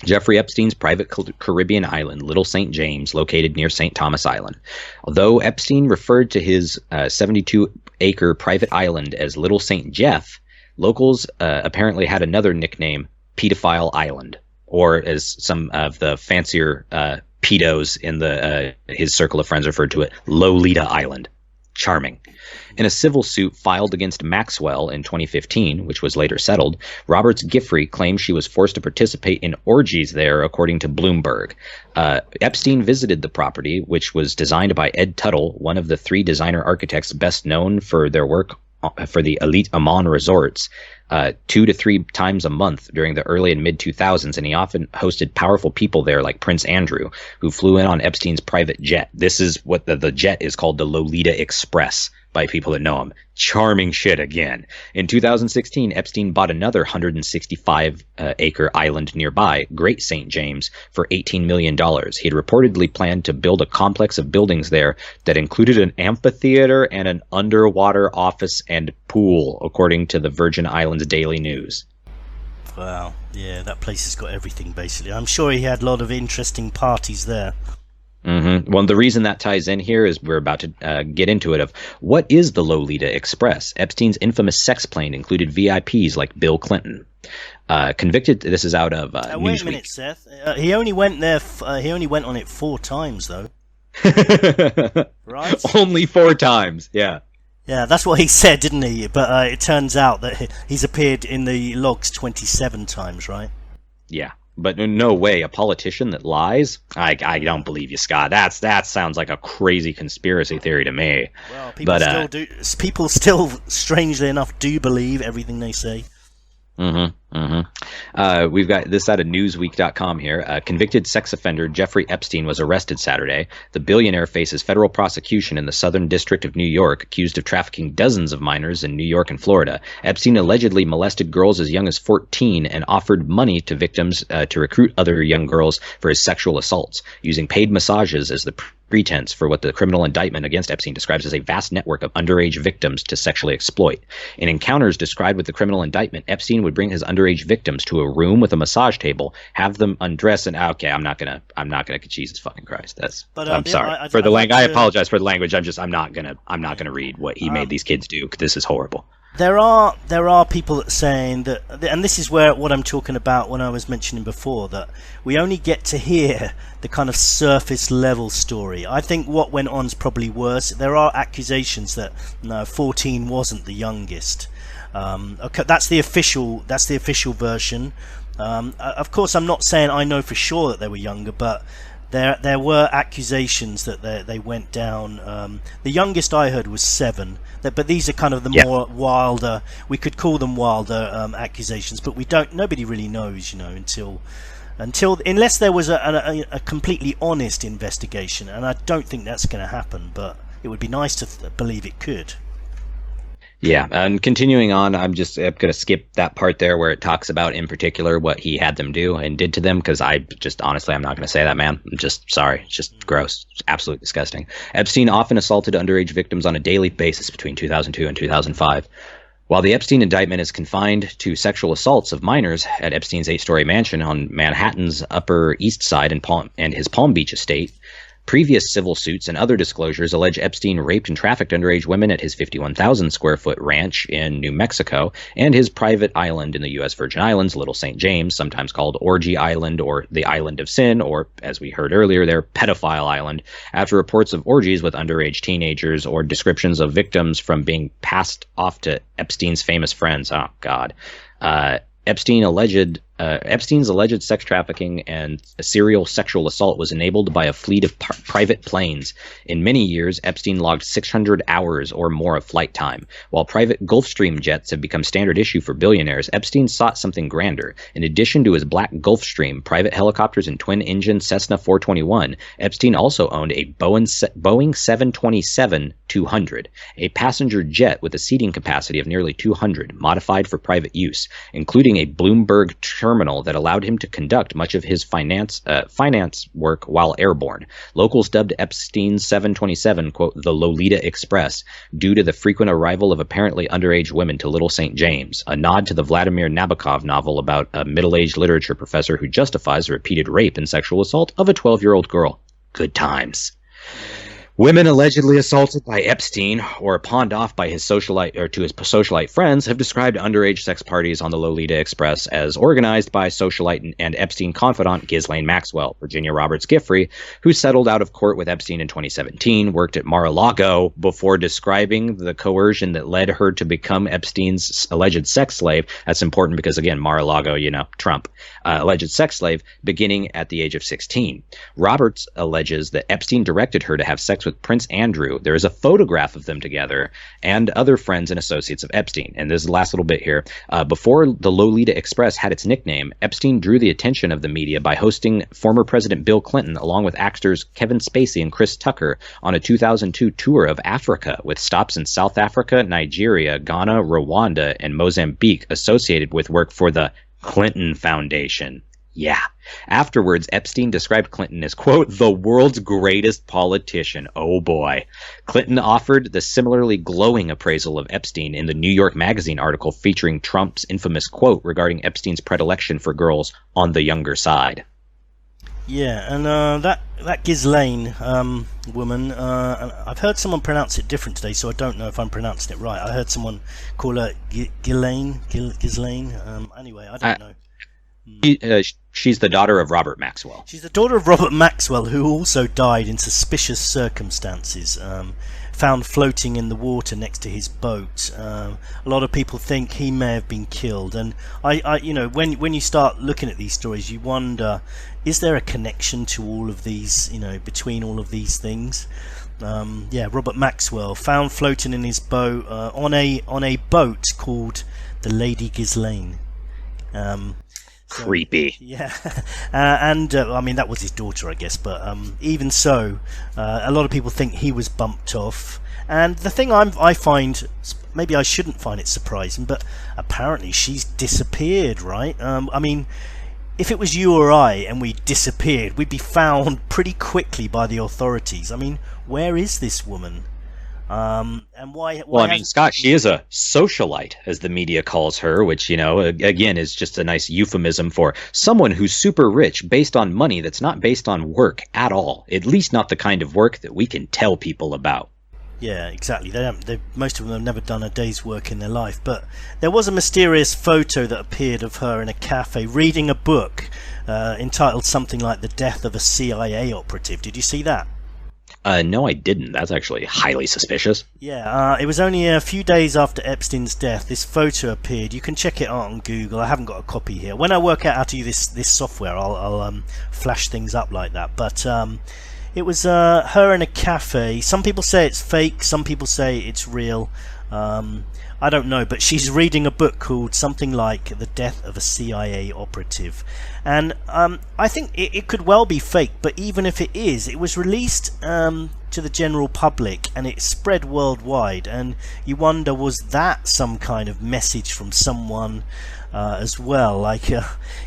Jeffrey Epstein's private Caribbean island, Little St. James, located near St. Thomas Island. Although Epstein referred to his 72-acre private island as Little St. Jeff, locals apparently had another nickname, Paedophile Island, or as some of the fancier pedos in his circle of friends referred to it, Lolita Island. Charming. In a civil suit filed against Maxwell in 2015, which was later settled, Roberts Giffrey claimed she was forced to participate in orgies there, according to Bloomberg. Epstein visited the property, which was designed by Ed Tuttle, one of the three designer architects best known for their work for the elite Amman resorts, 2 to 3 times a month during the early and mid 2000s, and he often hosted powerful people there like Prince Andrew, who flew in on Epstein's private jet. This is what the jet is called, the Lolita Express, by people that know him. Charming shit again. In 2016, Epstein bought another 165-acre island nearby, Great St. James, for $18 million. He had reportedly planned to build a complex of buildings there that included an amphitheater and an underwater office and pool, according to the Virgin Islands Daily News. Wow, yeah, that place has got everything, basically. I'm sure he had a lot of interesting parties there. Well, the reason that ties in here is we're about to get into it. Of what is the Lolita Express? Epstein's infamous sex plane included VIPs like Bill Clinton. Convicted. This is out of Newsweek. Wait a minute, Seth. He only went there. He only went on it 4 times, though. Right? Only 4 times. Yeah. Yeah, that's what he said, didn't he? But it turns out that he's appeared in the logs 27 times, right? Yeah. But no way, a politician that lies? I don't believe you, Scott. That sounds like a crazy conspiracy theory to me. Well, people still, strangely enough, do believe everything they say. We've got this out of Newsweek.com here. Convicted sex offender Jeffrey Epstein was arrested Saturday. The billionaire faces federal prosecution in the Southern District of New York, accused of trafficking dozens of minors in New York and Florida. Epstein allegedly molested girls as young as 14 and offered money to victims to recruit other young girls for his sexual assaults, using paid massages as the pretense for what the criminal indictment against Epstein describes as a vast network of underage victims to sexually exploit. In encounters described with the criminal indictment, Epstein would bring his underage victims to a room with a massage table, have them undress, and okay, I'm not gonna Jesus fucking Christ. I'm sorry for the language. I apologize for the language. I'm not gonna read what he made these kids do. This is horrible. There are people saying that, and this is what I'm talking about when I was mentioning before, that we only get to hear the kind of surface level story. I think what went on is probably worse. There are accusations that 14 wasn't the youngest. Okay, that's the official version. Of course, I'm not saying I know for sure that they were younger, but there were accusations that they went down. The youngest I heard was 7. But these are kind of the more wilder. We could call them wilder accusations, but nobody really knows, until unless there was a completely honest investigation, and I don't think that's going to happen. But it would be nice to believe it could. Yeah, and continuing on, I'm going to skip that part there where it talks about, in particular, what he had them do and did to them, because honestly, I'm not going to say that, man. I'm just sorry. It's just gross. It's absolutely disgusting. Epstein often assaulted underage victims on a daily basis between 2002 and 2005. While the Epstein indictment is confined to sexual assaults of minors at Epstein's 8-story mansion on Manhattan's Upper East Side and his Palm Beach estate, previous civil suits and other disclosures allege Epstein raped and trafficked underage women at his 51,000 square foot ranch in New Mexico and his private island in the U.S. Virgin Islands, Little St. James, sometimes called Orgy Island or the Island of Sin, or, as we heard earlier, their pedophile island, after reports of orgies with underage teenagers or descriptions of victims from being passed off to Epstein's famous friends. Oh, God. Epstein's alleged sex trafficking and serial sexual assault was enabled by a fleet of private planes. In many years, Epstein logged 600 hours or more of flight time. While private Gulfstream jets have become standard issue for billionaires, Epstein sought something grander. In addition to his black Gulfstream, private helicopters, and twin-engine Cessna 421, Epstein also owned a Boeing 727-200, a passenger jet with a seating capacity of nearly 200, modified for private use, including a Bloomberg terminal that allowed him to conduct much of his finance work while airborne. Locals dubbed Epstein's 727, quote, the Lolita Express, due to the frequent arrival of apparently underage women to Little St. James, a nod to the Vladimir Nabokov novel about a middle-aged literature professor who justifies the repeated rape and sexual assault of a 12-year-old girl. Good times. Women allegedly assaulted by Epstein or pawned off by his socialite friends have described underage sex parties on the Lolita Express as organized by socialite and Epstein confidant Ghislaine Maxwell. Virginia Roberts Giffrey, who settled out of court with Epstein in 2017, worked at Mar-a-Lago before describing the coercion that led her to become Epstein's alleged sex slave. That's important because, again, Mar-a-Lago, Trump, alleged sex slave, beginning at the age of 16. Roberts alleges that Epstein directed her to have sex with Prince Andrew. There is a photograph of them together and other friends and associates of Epstein. And this is the last little bit here. Before the Lolita Express had its nickname, Epstein drew the attention of the media by hosting former President Bill Clinton along with actors Kevin Spacey and Chris Tucker on a 2002 tour of Africa with stops in South Africa, Nigeria, Ghana, Rwanda, and Mozambique associated with work for the Clinton Foundation. Yeah. Afterwards, Epstein described Clinton as, quote, the world's greatest politician. Oh, boy. Clinton offered the similarly glowing appraisal of Epstein in the New York Magazine article featuring Trump's infamous quote regarding Epstein's predilection for girls on the younger side. Yeah, and that Ghislaine woman, and I've heard someone pronounce it different today, so I don't know if I'm pronouncing it right. I heard someone call her Ghislaine. Anyway, I don't know. She's the daughter of Robert Maxwell. She's the daughter of Robert Maxwell, who also died in suspicious circumstances, found floating in the water next to his boat. A lot of people think he may have been killed, and when you start looking at these stories, you wonder, is there a connection to all of these, between all of these things? Robert Maxwell found floating in his boat on a boat called the Lady Ghislaine. Creepy. Yeah, and I mean, that was his daughter, I guess, but even so, a lot of people think he was bumped off. And the thing I find, maybe I shouldn't find it surprising, but apparently she's disappeared, right? I mean, if it was you or I and we disappeared, we'd be found pretty quickly by the authorities. I mean, where is this woman? And why? Well, I mean, Scott, she is a socialite, as the media calls her, which, again, is just a nice euphemism for someone who's super rich based on money that's not based on work at all. At least not the kind of work that we can tell people about. Yeah, exactly. Most of them have never done a day's work in their life. But there was a mysterious photo that appeared of her in a cafe reading a book entitled something like "The Death of a CIA Operative." Did you see that? No, I didn't. That's actually highly suspicious. Yeah, it was only a few days after Epstein's death. This photo appeared. You can check it out on Google. I haven't got a copy here. When I work out how to use this software, I'll flash things up like that. But it was her in a cafe. Some people say it's fake. Some people say it's real. I don't know, but she's reading a book called something like "The Death of a CIA Operative," and I think it could well be fake. But even if it is, it was released to the general public and it spread worldwide. And you wonder, was that some kind of message from someone as well? Like you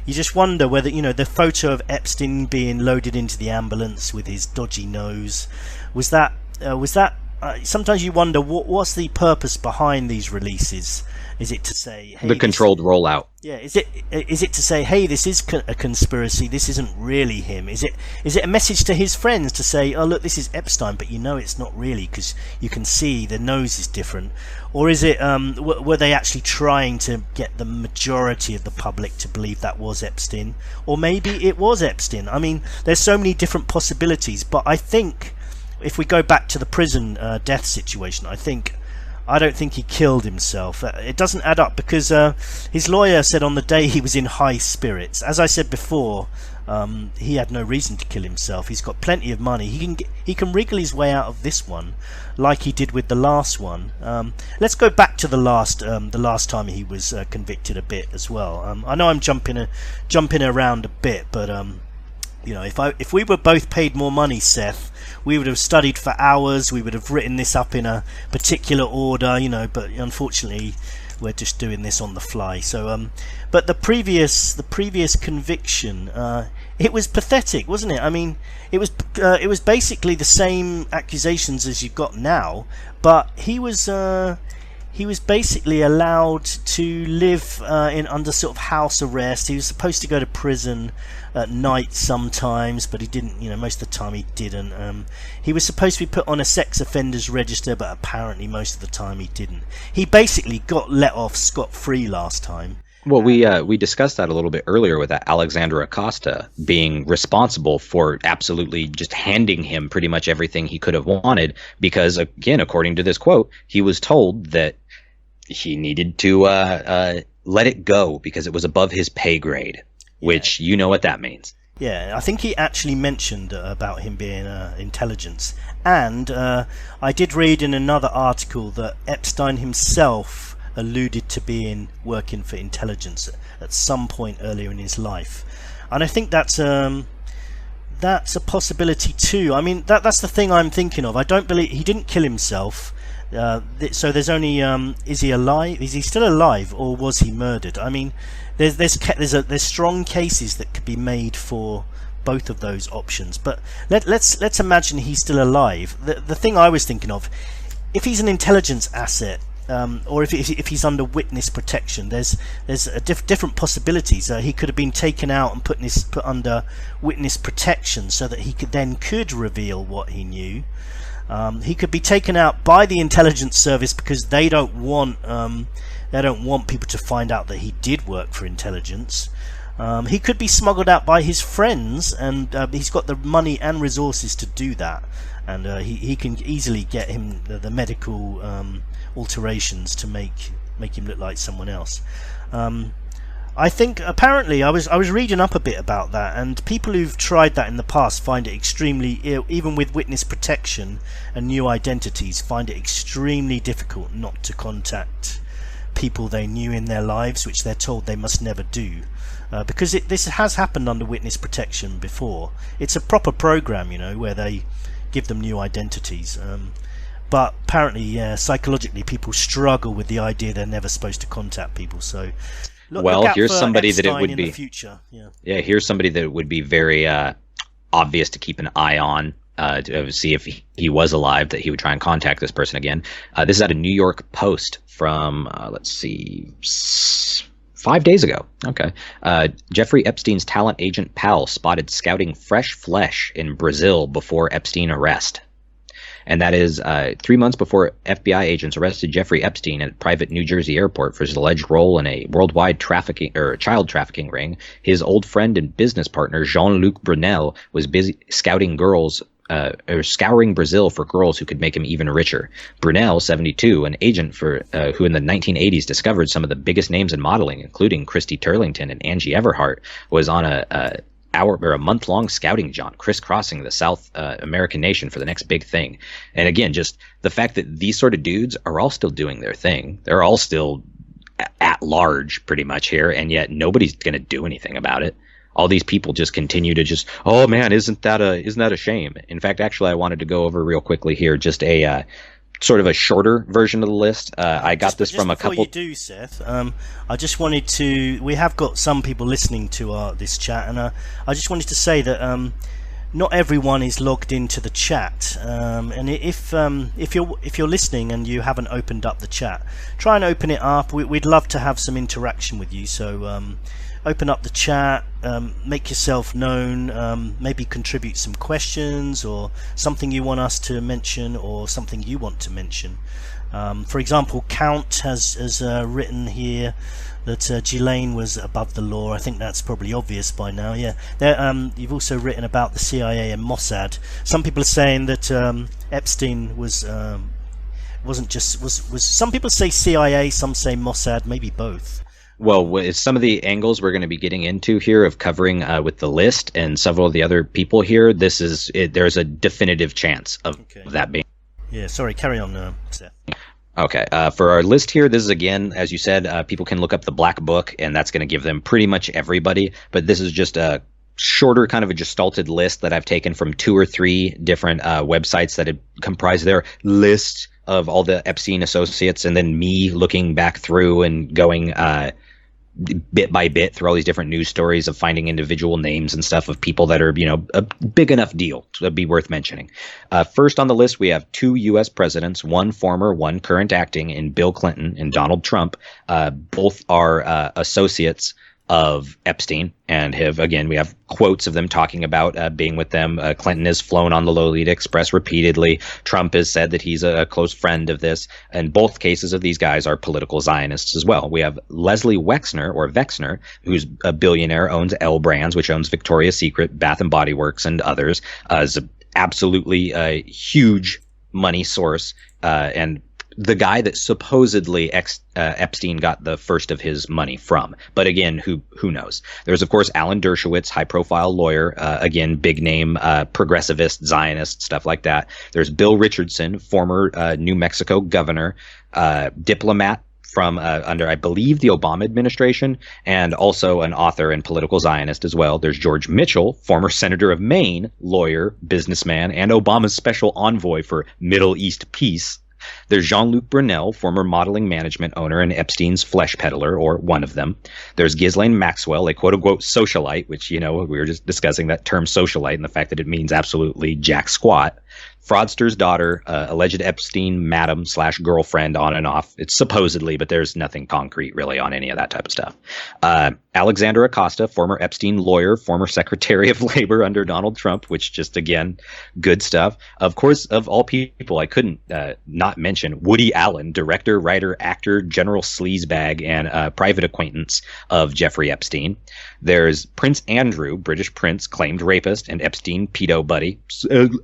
just wonder whether the photo of Epstein being loaded into the ambulance with his dodgy nose, was that. Sometimes you wonder what's the purpose behind these releases. Is it to say, hey, the controlled rollout? Yeah. Is it to say, hey, this is a conspiracy? This isn't really him. Is it a message to his friends to say, oh look, this is Epstein, but it's not really because you can see the nose is different? Or is it were they actually trying to get the majority of the public to believe that was Epstein? Or maybe it was Epstein. I mean, there's so many different possibilities, but I think, if we go back to the prison death situation, I don't think he killed himself. It doesn't add up because his lawyer said on the day he was in high spirits. As I said before, he had no reason to kill himself. He's got plenty of money. He can wriggle his way out of this one, like he did with the last one. Let's go back to the last time he was convicted a bit as well. I know I'm jumping around a bit, but if we were both paid more money, Seth, we would have studied for hours. We would have written this up in a particular order, but unfortunately we're just doing this on the fly. So but the previous conviction, it was pathetic, wasn't it? I mean, it was basically the same accusations as you've got now, but he was basically allowed to live under sort of house arrest. He was supposed to go to prison at night sometimes, but he didn't. Most of the time he didn't. He was supposed to be put on a sex offenders register, but apparently most of the time he didn't. He basically got let off scot-free last time. Well, we discussed that a little bit earlier with that Alexander Acosta being responsible for absolutely just handing him pretty much everything he could have wanted, because, again, according to this quote, he was told that he needed to let it go because it was above his pay grade, which you know what that means. Yeah, I think he actually mentioned about him being intelligence. And I did read in another article that Epstein himself alluded to being working for intelligence at some point earlier in his life. And I think that's a possibility too. I mean, that's the thing I'm thinking of. I don't believe he didn't kill himself. So there's only is he alive? Is he still alive, or was he murdered? I mean, there's strong cases that could be made for both of those options. But let's imagine he's still alive. The thing I was thinking of, if he's an intelligence asset, or if he's under witness protection. There's different possibilities. He could have been taken out and put under witness protection so that he could reveal what he knew. He could be taken out by the intelligence service because they don't want people to find out that he did work for intelligence. He could be smuggled out by his friends, and he's got the money and resources to do that, and he can easily get him the medical alterations to make him look like someone else. I think apparently I was reading up a bit about that, and people who've tried that in the past find it extremely, even with witness protection and new identities, find it extremely difficult not to contact people they knew in their lives, which they're told they must never do, because this has happened under witness protection before. It's a proper program, where they give them new identities. But apparently, psychologically, people struggle with the idea they're never supposed to contact people. So. Here's somebody that it would be. Future. Here's somebody that it would be very obvious to keep an eye on to see if he was alive, that he would try and contact this person again. This is at a New York Post from, 5 days ago. Okay. Jeffrey Epstein's talent agent pal spotted scouting fresh flesh in Brazil before Epstein arrest. And that is 3 months before FBI agents arrested Jeffrey Epstein at a private New Jersey airport for his alleged role in a worldwide child trafficking ring. His old friend and business partner Jean-Luc Brunel was busy scouting scouring Brazil for girls who could make him even richer. Brunel, 72, an agent who in the 1980s discovered some of the biggest names in modeling, including Christy Turlington and Angie Everhart, was on a month-long scouting jaunt, crisscrossing the South American nation for the next big thing. And again, just the fact that these sort of dudes are all still doing their thing. They're all still at large pretty much here, and yet nobody's going to do anything about it. All these people just continue to just, oh man, isn't that a shame? In fact, actually, I wanted to go over real quickly here just a sort of a shorter version of the list. I got this from a couple. Before you do, Seth, I just wanted to. We have got some people listening to this chat, and I just wanted to say that not everyone is logged into the chat. And if you're listening and you haven't opened up the chat, try and open it up. We'd love to have some interaction with you. So open up the chat, make yourself known, maybe contribute some questions or something you want us to mention or something you want to mention. For example, Count has written here that Ghislaine was above the law. I think that's probably obvious by now. Yeah, you've also written about the CIA and Mossad. Some people are saying that Epstein wasn't just was. Some people say CIA, some say Mossad, maybe both. Well, with some of the angles we're going to be getting into here of covering with the list and several of the other people here, there's a definitive chance of that being. Yeah, sorry, carry on, Seth. Okay, for our list here, this is, again, as you said, people can look up the Black Book, and that's going to give them pretty much everybody, but this is just a shorter kind of a gestalted list that I've taken from 2 or 3 different websites that had comprised their list of all the Epstein associates, and then me looking back through and going bit by bit through all these different news stories of finding individual names and stuff of people that are, a big enough deal to be worth mentioning. First on the list, we have 2 U.S. presidents, one former, one current acting, in Bill Clinton and Donald Trump. Both are associates of Epstein, and we have quotes of them talking about being with them. Clinton has flown on the Lolita Express repeatedly. Trump has said that he's a close friend of this, and both cases of these guys are political Zionists as well. We have Leslie Wexner, who's a billionaire, owns L Brands, which owns Victoria's Secret, Bath and Body Works, and others. Is absolutely a huge money source, and the guy that supposedly Epstein got the first of his money from. But again, who knows? There's, of course, Alan Dershowitz, high-profile lawyer, again, big name, progressivist, Zionist, stuff like that. There's Bill Richardson, former New Mexico governor, diplomat from under, I believe, the Obama administration, and also an author and political Zionist as well. There's George Mitchell, former senator of Maine, lawyer, businessman, and Obama's special envoy for Middle East peace. There's Jean-Luc Brunel, former modeling management owner and Epstein's flesh peddler, or one of them. There's Ghislaine Maxwell, a quote-unquote socialite, which, we were just discussing that term socialite and the fact that it means absolutely jack squat. fraudster's daughter, alleged Epstein madam / girlfriend, on and off. It's supposedly, but there's nothing concrete really on any of that type of stuff. Alexander Acosta, former Epstein lawyer, former Secretary of Labor under Donald Trump, which just, again, good stuff. Of course, of all people, I couldn't not mention Woody Allen, director, writer, actor, general sleazebag, and private acquaintance of Jeffrey Epstein. There's Prince Andrew, British prince, claimed rapist, and Epstein pedo buddy,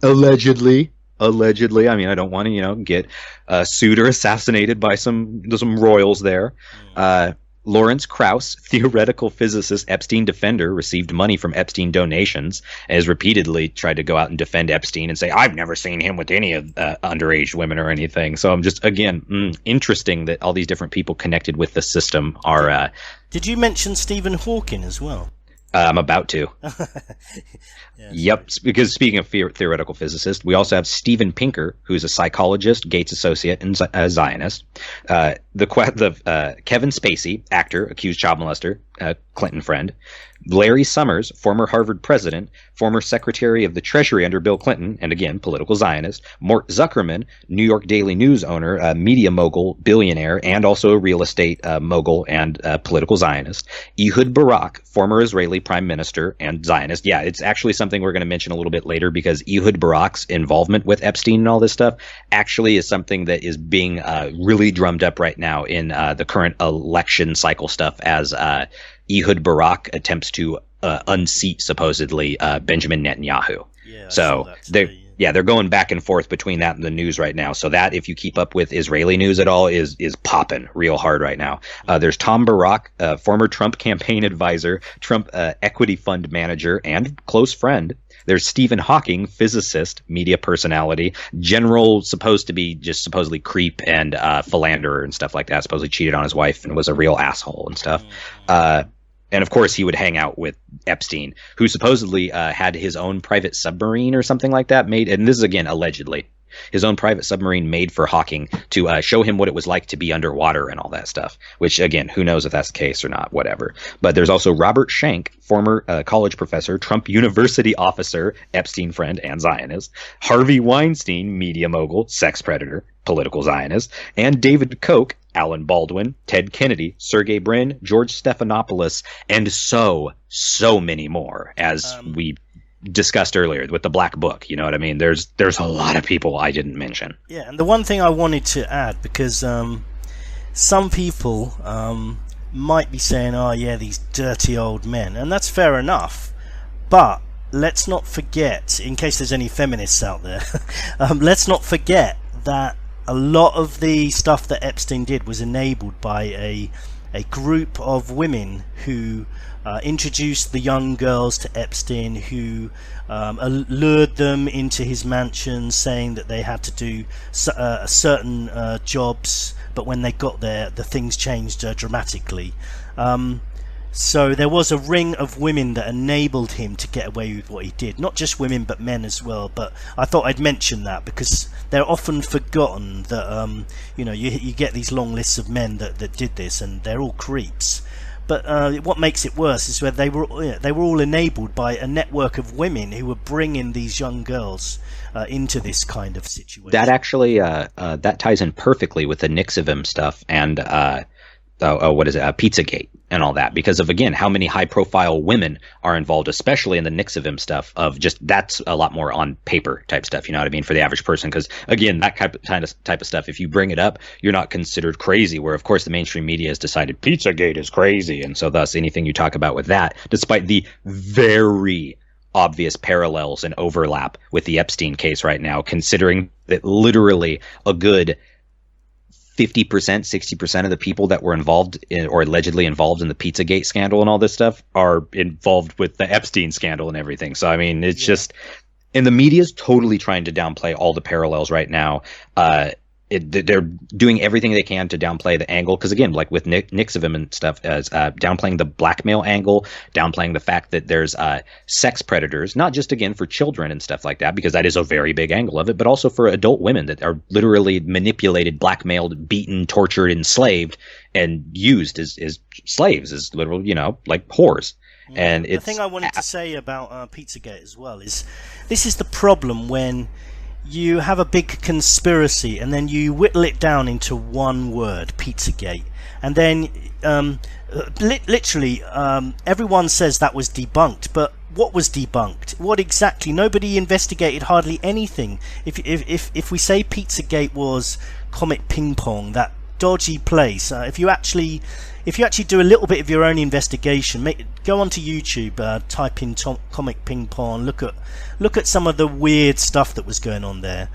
allegedly. Allegedly, I mean, I don't want to, get sued or assassinated by some royals there. Lawrence Krauss, theoretical physicist, Epstein defender, received money from Epstein donations, and has repeatedly tried to go out and defend Epstein and say, I've never seen him with any of underage women or anything. So I'm just, again, interesting that all these different people connected with the system are... Did you mention Stephen Hawking as well? I'm about to. Yeah, yep, because speaking of theoretical physicist, we also have Steven Pinker, who's a psychologist, Gates associate, and Zionist. Kevin Spacey, actor, accused child molester, Clinton friend. Larry Summers, former Harvard president, former Secretary of the Treasury under Bill Clinton, and again, political Zionist. Mort Zuckerman, New York Daily News owner, media mogul, billionaire, and also a real estate mogul and political Zionist. Ehud Barak, former Israeli prime minister and Zionist. Yeah, it's actually something we're going to mention a little bit later, because Ehud Barak's involvement with Epstein and all this stuff actually is something that is being really drummed up right now in the current election cycle stuff, as Ehud Barak attempts to unseat, supposedly, Benjamin Netanyahu. Yeah, so they're going back and forth between that and the news right now. So that, if you keep up with Israeli news at all, is popping real hard right now. There's Tom Barak, former Trump campaign advisor, Trump equity fund manager, and close friend. There's Stephen Hawking, physicist, media personality, general, supposedly creep and philanderer and stuff like that. Supposedly cheated on his wife and was a real asshole and stuff. And of course, he would hang out with Epstein, who supposedly had his own private submarine or something like that made. And this is, again, allegedly. His own private submarine made for Hawking to show him what it was like to be underwater and all that stuff, which, again, who knows if that's the case or not, whatever. But there's also Robert Schenck, former college professor, Trump University officer, Epstein friend and Zionist, Harvey Weinstein, media mogul, sex predator, political Zionist, and David Koch, Alan Baldwin, Ted Kennedy, Sergey Brin, George Stephanopoulos, and so many more, as we discussed earlier with the Black Book. You know what I mean? There's a lot of people I didn't mention. Yeah, and the one thing I wanted to add, because some people might be saying, oh yeah, these dirty old men, and that's fair enough, but let's not forget, in case there's any feminists out there, let's not forget that a lot of the stuff that Epstein did was enabled by a group of women who introduced the young girls to Epstein, who lured them into his mansion, saying that they had to do certain jobs, but when they got there, the things changed dramatically. So there was a ring of women that enabled him to get away with what he did. Not just women, but men as well. But I thought I'd mention that because they're often forgotten that, you get these long lists of men that did this, and they're all creeps. But what makes it worse is where they were all enabled by a network of women who were bringing these young girls into this kind of situation. That actually that ties in perfectly with the Nixivim stuff and Pizzagate and all that, because of, again, how many high profile women are involved, especially in the Nixivim stuff, of just, that's a lot more on paper type stuff, you know what I mean, for the average person, because again, that type of stuff, if you bring it up, you're not considered crazy, where of course the mainstream media has decided Pizzagate is crazy, and so thus anything you talk about with that, despite the very obvious parallels and overlap with the Epstein case right now, considering that literally a good 50%, 60% of the people that were involved in, or allegedly involved in, the Pizzagate scandal and all this stuff are involved with the Epstein scandal and everything. So, I mean, it's just, and the media's totally trying to downplay all the parallels right now. They're doing everything they can to downplay the angle, because again, like with Nixivim and stuff, as downplaying the blackmail angle, downplaying the fact that there's sex predators, not just again for children and stuff like that, because that is a very big angle of it, but also for adult women that are literally manipulated, blackmailed, beaten, tortured, enslaved, and used as slaves, as literal, like whores. And the thing I wanted to say about Pizzagate as well is, this is the problem when you have a big conspiracy, and then you whittle it down into one word, Pizzagate, and then literally everyone says that was debunked, but what was debunked? What exactly? Nobody investigated hardly anything. If we say Pizzagate was Comet Ping Pong, that dodgy place, if you actually do a little bit of your own investigation, go onto YouTube, type in Comet Ping Pong, look at some of the weird stuff that was going on there.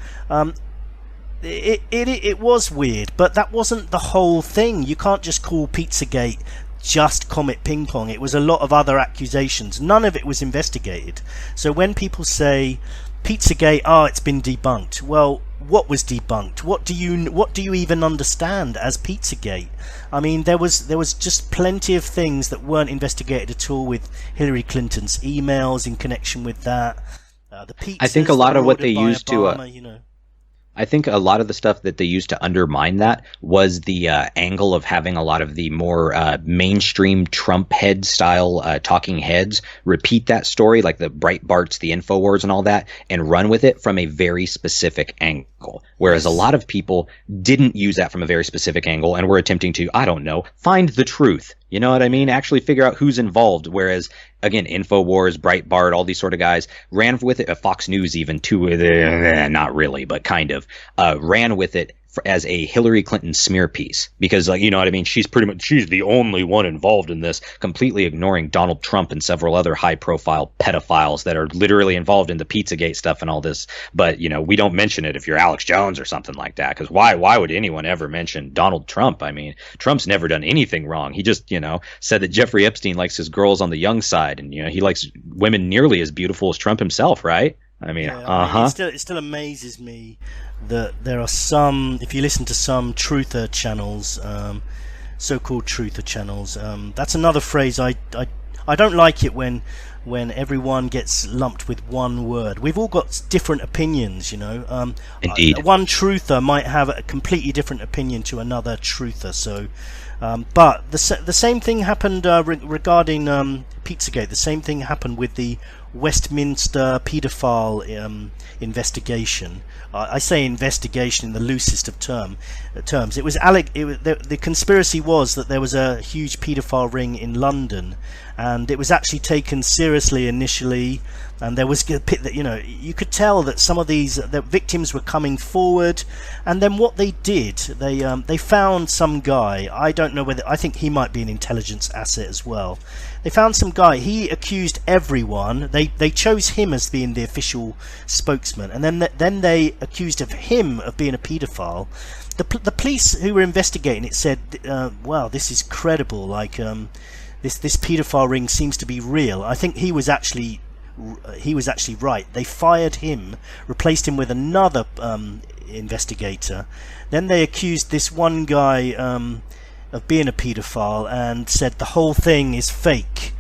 It was weird, but that wasn't the whole thing. You can't just call Pizzagate just Comet Ping Pong. It was a lot of other accusations. None of it was investigated. So when people say Pizzagate, it's been debunked. Well, what was debunked? What do you even understand as Pizzagate? I mean, there was just plenty of things that weren't investigated at all with Hillary Clinton's emails in connection with that. The pizzas I think a lot of what they used Obama, to I think a lot of the stuff that they used to undermine that was the angle of having a lot of the more mainstream Trump head style talking heads repeat that story, like the Breitbarts, the InfoWars and all that, and run with it from a very specific angle. Whereas a lot of people didn't use that from a very specific angle and were attempting to, I don't know, find the truth. You know what I mean? Actually figure out who's involved. Whereas, again, InfoWars, Breitbart, all these sort of guys ran with it. Fox News even too, not really, but kind of ran with it as a Hillary Clinton smear piece, because, like, you know what I mean? She's the only one involved in this, completely ignoring Donald Trump and several other high profile pedophiles that are literally involved in the Pizzagate stuff and all this. But, you know, we don't mention it if you're Alex Jones or something like that, because why would anyone ever mention Donald Trump? I mean, Trump's never done anything wrong. He just, you know, said that Jeffrey Epstein likes his girls on the young side, and, you know, he likes women nearly as beautiful as Trump himself, right? I mean, it still amazes me that there are some, if you listen to some truther channels, so-called truther channels, that's another phrase I don't like it when everyone gets lumped with one word. We've all got different opinions, you know. Indeed. One truther might have a completely different opinion to another truther. So, but the same thing happened regarding Pizzagate. The same thing happened with the Westminster paedophile investigation. I say investigation in the loosest of terms. It was the conspiracy was that there was a huge paedophile ring in London, and it was actually taken seriously initially. And there was, you know, you could tell that some of the victims were coming forward, and then what they did, they found some guy. I don't know whether, I think he might be an intelligence asset as well. They found some guy. He accused everyone. They chose him as being the official spokesman, and then they accused of him of being a paedophile. The police who were investigating it said, "Wow, this is credible. Like, this paedophile ring seems to be real." I think he was actually right. They fired him, replaced him with another investigator. Then they accused this one guy of being a paedophile and said the whole thing is fake.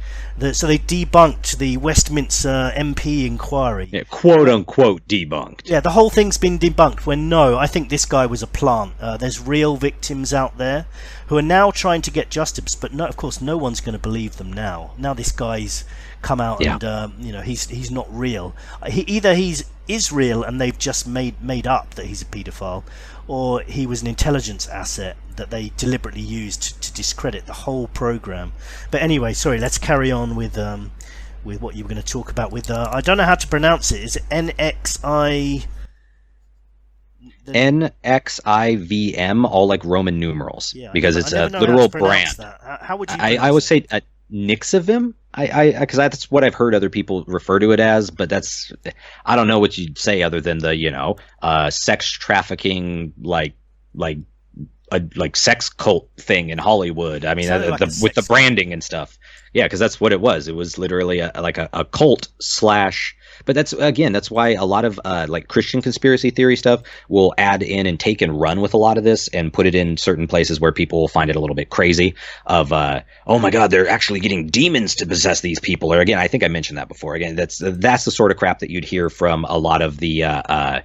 So they debunked the Westminster MP inquiry. Yeah, quote unquote debunked. Yeah, the whole thing's been debunked, when no, I think this guy was a plant. There's real victims out there who are now trying to get justice, but no, of course no one's going to believe them now. Now this guy's come out, and you know, he's not real. Either is real and they've just made up that he's a paedophile, or he was an intelligence asset that they deliberately used to discredit the whole program. But anyway, sorry, let's carry on with what you were going to talk about. With I don't know how to pronounce it. Is it NXI? NXIVM, all like Roman numerals, Yeah, because it's I a never know how literal to pronounce brand. that. How would you? I would say Nixivim. Because that's what I've heard other people refer to it as, but that's, I don't know what you'd say other than the, you know, sex trafficking, like sex cult thing in Hollywood. I mean, with the branding and stuff. Yeah, because that's what it was. It was literally a cult slash. But that's why a lot of like Christian conspiracy theory stuff will add in and take and run with a lot of this and put it in certain places where people will find it a little bit crazy of, oh my God, they're actually getting demons to possess these people. Or again, I think I mentioned that before. Again, that's the sort of crap that you'd hear from a lot of the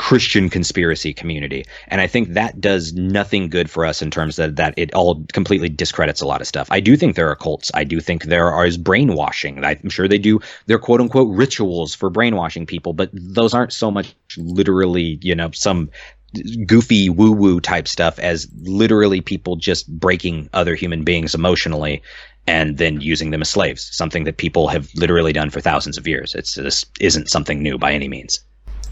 Christian conspiracy community. And I think that does nothing good for us in terms of that it all completely discredits a lot of stuff. I do think there are cults. I do think there is brainwashing. I'm sure they do their quote unquote rituals for brainwashing people, but those aren't so much literally, some goofy woo-woo type stuff as literally people just breaking other human beings emotionally and then using them as slaves, something that people have literally done for thousands of years. This isn't something new by any means.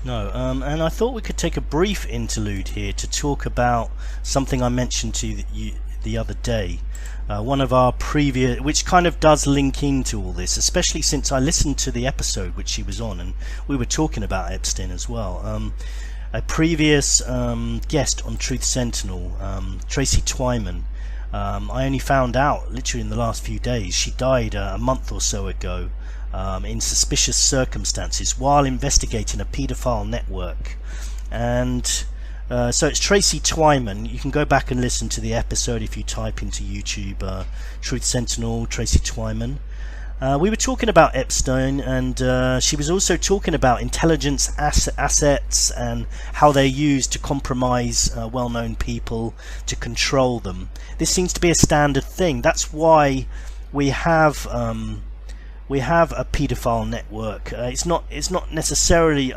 No, and I thought we could take a brief interlude here to talk about something I mentioned to you the other day. One of our previous, which kind of does link into all this, especially since I listened to the episode which she was on, and we were talking about Epstein as well. A previous guest on Truth Sentinel, Tracy Twyman, I only found out literally in the last few days. She died a month or so ago in suspicious circumstances while investigating a paedophile network. And so it's Tracy Twyman. You can go back and listen to the episode if you type into YouTube Truth Sentinel, Tracy Twyman. We were talking about Epstein, and she was also talking about intelligence assets and how they're used to compromise well-known people, to control them. This seems to be a standard thing. That's why we have a paedophile network. It's not necessarily.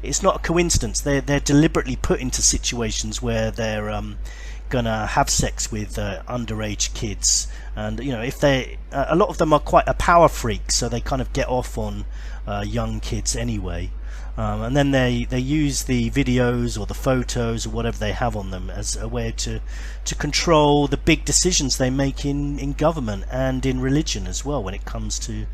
It's not a coincidence. They're deliberately put into situations where they're gonna have sex with underage kids, and if a lot of them are quite a power freak, so they kind of get off on young kids anyway, and then they use the videos or the photos or whatever they have on them as a way to control the big decisions they make in government and in religion as well when it comes to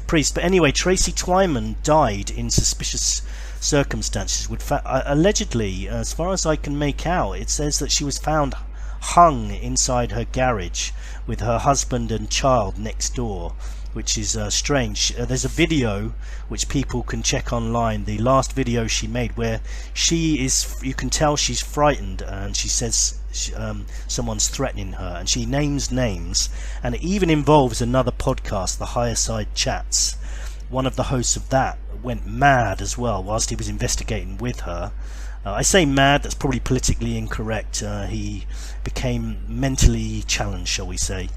priests. But anyway, Tracy Twyman died in suspicious circumstances. Allegedly, as far as I can make out, it says that she was found hung inside her garage with her husband and child next door, which is strange. There's a video which people can check online, the last video she made, where you can tell she's frightened, and she says someone's threatening her, and she names names, and it even involves another podcast, the Higher Side Chats. One of the hosts of that went mad as well whilst he was investigating with her. I say mad, that's probably politically incorrect. He became mentally challenged, shall we say.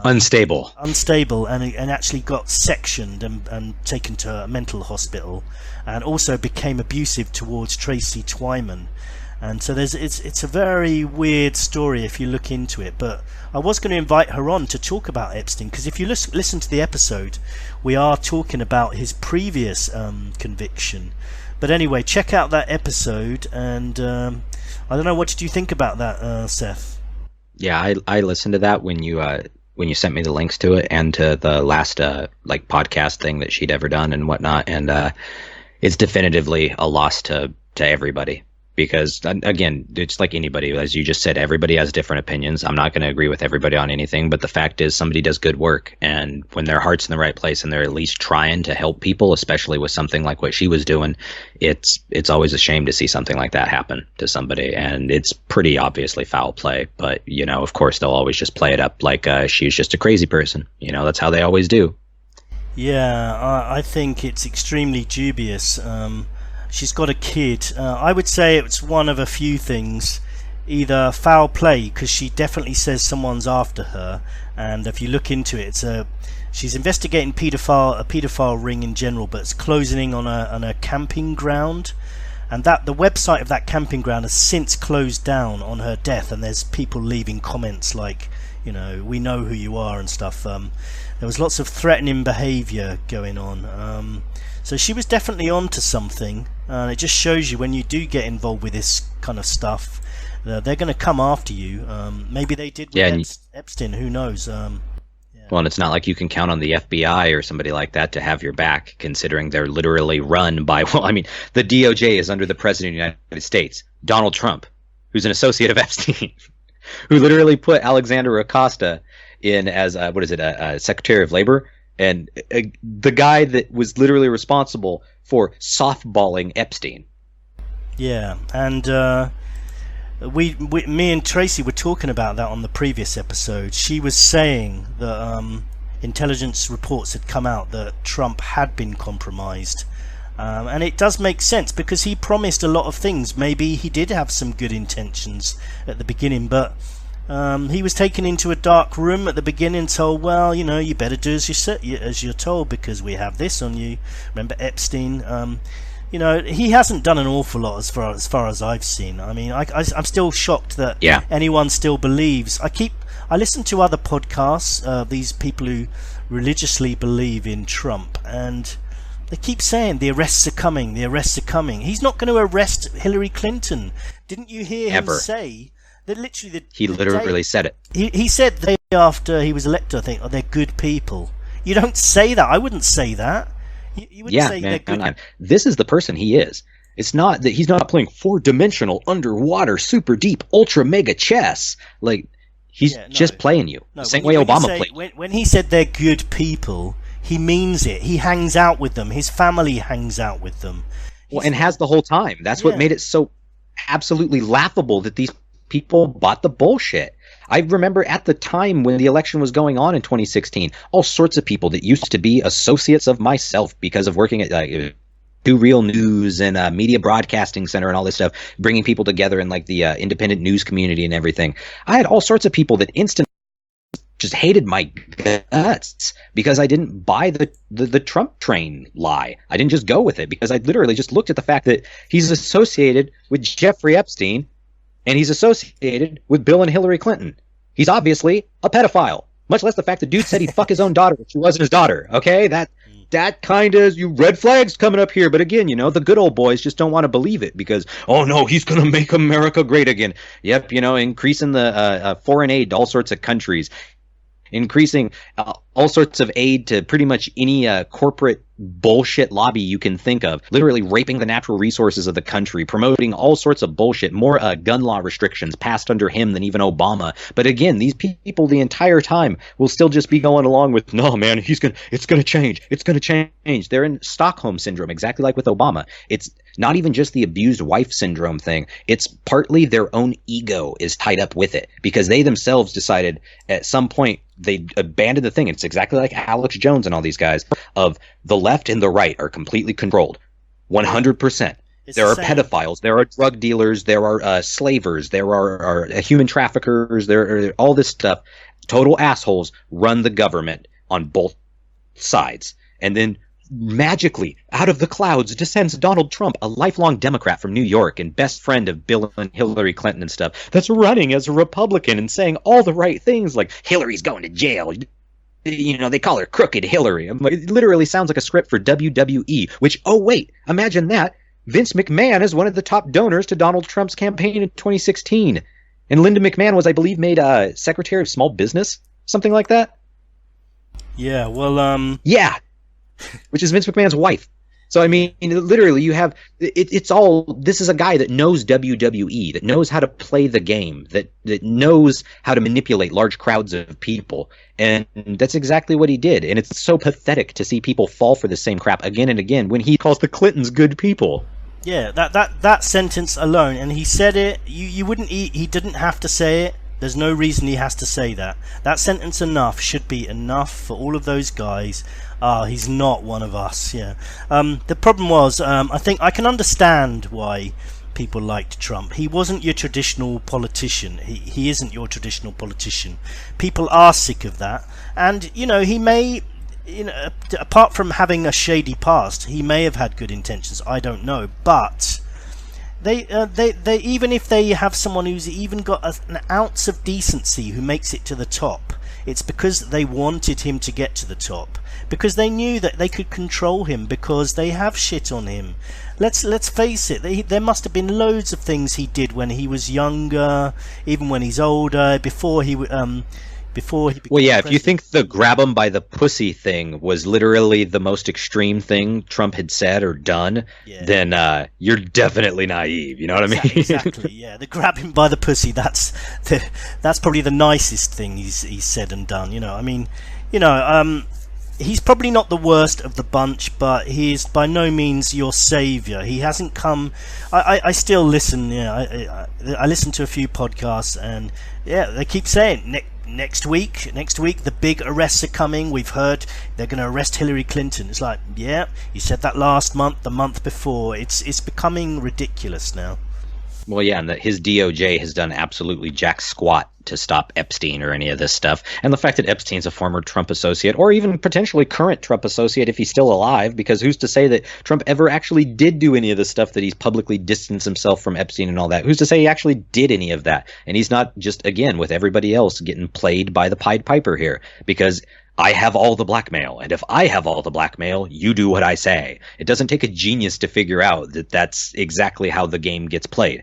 Unstable, and actually got sectioned and taken to a mental hospital, and also became abusive towards Tracy Twyman. And so it's a very weird story if you look into it. But I was going to invite her on to talk about Epstein, because if you listen to the episode, we are talking about his previous conviction. But anyway, check out that episode, and I don't know, what did you think about that, Seth? Yeah, I listened to that when you sent me the links to it, and to the last podcast thing that she'd ever done and whatnot, and it's definitively a loss to everybody. Because, again, it's like anybody, as you just said, everybody has different opinions. I'm not going to agree with everybody on anything, but the fact is somebody does good work. And when their heart's in the right place and they're at least trying to help people, especially with something like what she was doing, it's always a shame to see something like that happen to somebody. And it's pretty obviously foul play. But, of course, they'll always just play it up like she's just a crazy person. That's how they always do. Yeah, I think it's extremely dubious. She's got a kid. I would say it's one of a few things. Either foul play, because she definitely says someone's after her, and if you look into it, she's investigating a paedophile ring in general, but it's closing in on a camping ground, and the website of that camping ground has since closed down on her death, and there's people leaving comments like, we know who you are and stuff. There was lots of threatening behaviour going on. So she was definitely onto something, and it just shows you when you do get involved with this kind of stuff, they're going to come after you. Maybe they did with Epstein, who knows. Well, and it's not like you can count on the FBI or somebody like that to have your back, considering they're literally run by, the DOJ is under the President of the United States, Donald Trump, who's an associate of Epstein, who literally put Alexander Acosta in as, a Secretary of Labor. And the guy that was literally responsible for softballing Epstein. Yeah, and me and Tracy were talking about that on the previous episode. She was saying that intelligence reports had come out that Trump had been compromised, And it does make sense because he promised a lot of things. Maybe he did have some good intentions at the beginning, but he was taken into a dark room at the beginning and told, well, you better do as you're told because we have this on you. Remember Epstein? He hasn't done an awful lot as far as I've seen. I mean, I'm still shocked that anyone still believes. I listen to other podcasts, these people who religiously believe in Trump, and they keep saying the arrests are coming, the arrests are coming. He's not going to arrest Hillary Clinton. Didn't you hear him say that? He literally said it. He said the day after he was elected, I think, they're good people. You don't say that. I wouldn't say that. You wouldn't say they're good. This is the person he is. It's not that he's not playing four-dimensional, underwater, super deep, ultra mega chess. Like, he's just playing you. The same way Obama played. When he said they're good people, he means it. He hangs out with them. His family hangs out with them. And has the whole time. That's what made it so absolutely laughable that these people bought the bullshit. I remember at the time when the election was going on in 2016, all sorts of people that used to be associates of myself because of working at Do Real News and Media Broadcasting Center and all this stuff, bringing people together in like the independent news community and everything. I had all sorts of people that instantly just hated my guts because I didn't buy the Trump train lie. I didn't just go with it because I literally just looked at the fact that he's associated with Jeffrey Epstein and he's associated with Bill and Hillary Clinton. He's obviously a pedophile, much less the fact the dude said he'd fuck his own daughter if she wasn't his daughter. Okay, that kind of, you red flags coming up here. But again, the good old boys just don't want to believe it because, oh no, he's going to make America great again. Yep, increasing the foreign aid to all sorts of countries, increasing all sorts of aid to pretty much any corporate bullshit lobby you can think of, literally raping the natural resources of the country, promoting all sorts of bullshit, more gun law restrictions passed under him than even Obama. But again, these people the entire time will still just be going along with, no man, it's going to change. They're in Stockholm syndrome, exactly like with Obama. It's not even just the abused wife syndrome thing. It's partly their own ego is tied up with it because they themselves decided at some point they abandoned the thing. It's exactly like Alex Jones and all these guys of the left and the right are completely controlled. 100%. There are pedophiles. There are drug dealers. There are slavers. There are human traffickers. There are all this stuff. Total assholes run the government on both sides. And then magically, out of the clouds, descends Donald Trump, a lifelong Democrat from New York and best friend of Bill and Hillary Clinton and stuff, that's running as a Republican and saying all the right things like Hillary's going to jail. They call her Crooked Hillary. I'm like, it literally sounds like a script for WWE, which, oh wait, imagine that. Vince McMahon is one of the top donors to Donald Trump's campaign in 2016. And Linda McMahon was, I believe, made Secretary of Small Business, something like that. Yeah, well, Yeah, which is Vince McMahon's wife. So, I mean, literally, you have it's all. This is a guy that knows WWE, that knows how to play the game, that knows how to manipulate large crowds of people. And that's exactly what he did. And it's so pathetic to see people fall for the same crap again and again when he calls the Clintons good people. Yeah, that sentence alone, and he said it. You wouldn't. He didn't have to say it. There's no reason he has to say that. That sentence should be enough for all of those guys. He's not one of us. Yeah. The problem was, I think I can understand why people liked Trump. He wasn't your traditional politician. He isn't your traditional politician. People are sick of that, and he may. Apart from having a shady past, he may have had good intentions. I don't know, but they even if they have someone who's even got an ounce of decency who makes it to the top, it's because they wanted him to get to the top, because they knew that they could control him, because they have shit on him. Let's face it, there must have been loads of things he did when he was younger, even when he's older, before he became well, yeah, president. If you think the grab him by the pussy thing was literally the most extreme thing Trump had said or done, then you're definitely naive. You know what I mean? Exactly. Yeah, the grab him by the pussy. That's probably the nicest thing he's said and done. I mean, he's probably not the worst of the bunch, but he is by no means your savior. He hasn't come. I still listen. I listen to a few podcasts, and they keep saying next week, the big arrests are coming. We've heard they're going to arrest Hillary Clinton. It's like, yeah, you said that last month, the month before. It's becoming ridiculous now. Well, yeah, and that his DOJ has done absolutely jack squat to stop Epstein or any of this stuff. And the fact that Epstein's a former Trump associate, or even potentially current Trump associate if he's still alive, because who's to say that Trump ever actually did do any of the stuff that he's publicly distanced himself from Epstein and all that? Who's to say he actually did any of that? And he's not just, again, with everybody else getting played by the Pied Piper here, because I have all the blackmail, and if I have all the blackmail, you do what I say. It doesn't take a genius to figure out that that's exactly how the game gets played.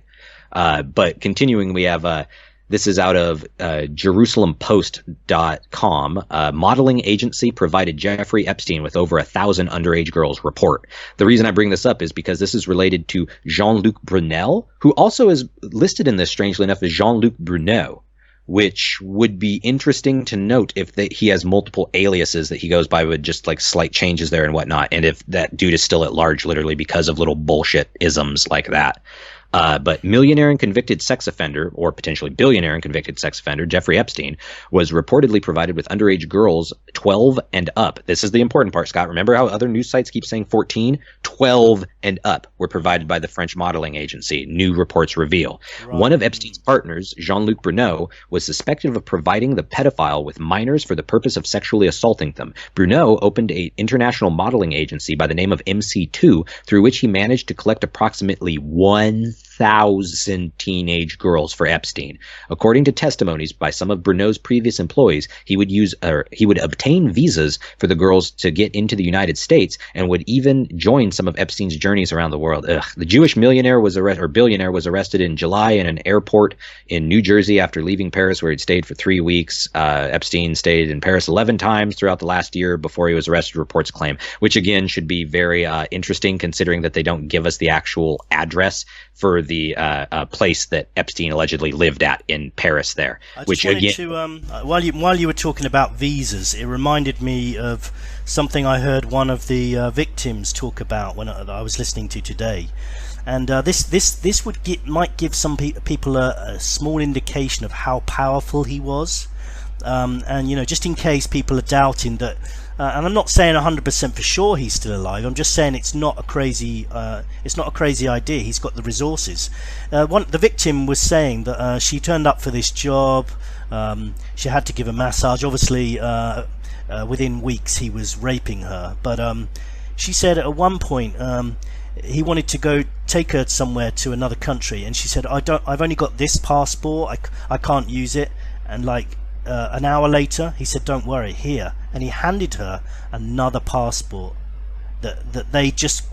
But continuing, we have this is out of JerusalemPost.com. Modeling agency provided Jeffrey Epstein with over 1,000 underage girls report. The reason I bring this up is because this is related to Jean-Luc Brunel, who also is listed in this, strangely enough, as Jean-Luc Bruneau, which would be interesting to note if he has multiple aliases that he goes by with just like slight changes there and whatnot, and if that dude is still at large literally because of little bullshit isms like that. But millionaire and convicted sex offender, or potentially billionaire and convicted sex offender, Jeffrey Epstein, was reportedly provided with underage girls 12 and up. This is the important part, Scott. Remember how other news sites keep saying 14? 12 and up were provided by the French modeling agency, new reports reveal. Right. One of Epstein's partners, Jean-Luc Bruneau, was suspected of providing the pedophile with minors for the purpose of sexually assaulting them. Bruneau opened an international modeling agency by the name of MC2, through which he managed to collect approximately 1,000 teenage girls for Epstein. According to testimonies by some of Bruneau's previous employees, he would obtain visas for the girls to get into the United States and would even join some of Epstein's journeys around the world. The Jewish billionaire was arrested in July in an airport in New Jersey after leaving Paris, where he'd stayed for 3 weeks. Epstein stayed in Paris 11 times throughout the last year before he was arrested, reports claim, which again should be very interesting considering that they don't give us the actual address for the place that Epstein allegedly lived at in Paris there. Which again, while you were talking about visas, it reminded me of something I heard one of the victims talk about when I was listening to today, and this might give some people a small indication of how powerful he was, and just in case people are doubting that. And I'm not saying 100% for sure he's still alive. I'm just saying it's not a crazy idea. He's got the resources. The victim was saying that she turned up for this job. She had to give a massage. Obviously, within weeks he was raping her. But she said at one point he wanted to go take her somewhere to another country, and she said, I've only got this passport. I can't use it. And an hour later, he said, "Don't worry, here," and he handed her another passport that they just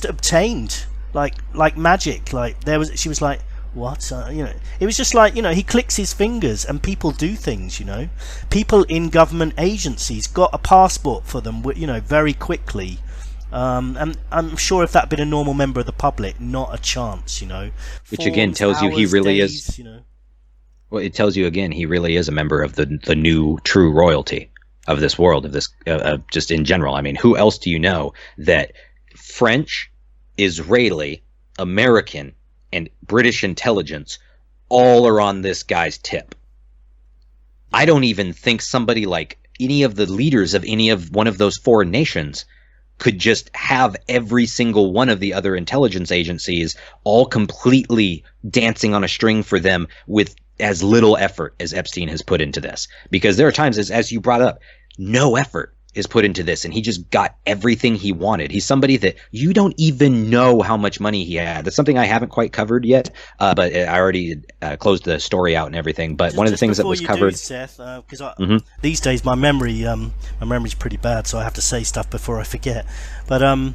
obtained like magic. She was like, "What?" It was just like, he clicks his fingers and people do things. People in government agencies got a passport for them, very quickly. And I'm sure if that had been a normal member of the public, not a chance. Which again tells you he really is. Well, it tells you again he really is a member of the new true royalty of this world, of this just in general. I mean, who else do you know that French, Israeli, American, and British intelligence all are on this guy's tip? I don't even think somebody like any of the leaders of any of one of those foreign nations could just have every single one of the other intelligence agencies all completely dancing on a string for them with as little effort as Epstein has put into this. Because there are times, as you brought up, no effort is put into this, and he just got everything he wanted. He's somebody that you don't even know how much money he had. That's something I haven't quite covered yet, but I already closed the story out and everything. But one of the things that was covered, Seth, because these days my memory's pretty bad, so I have to say stuff before I forget. But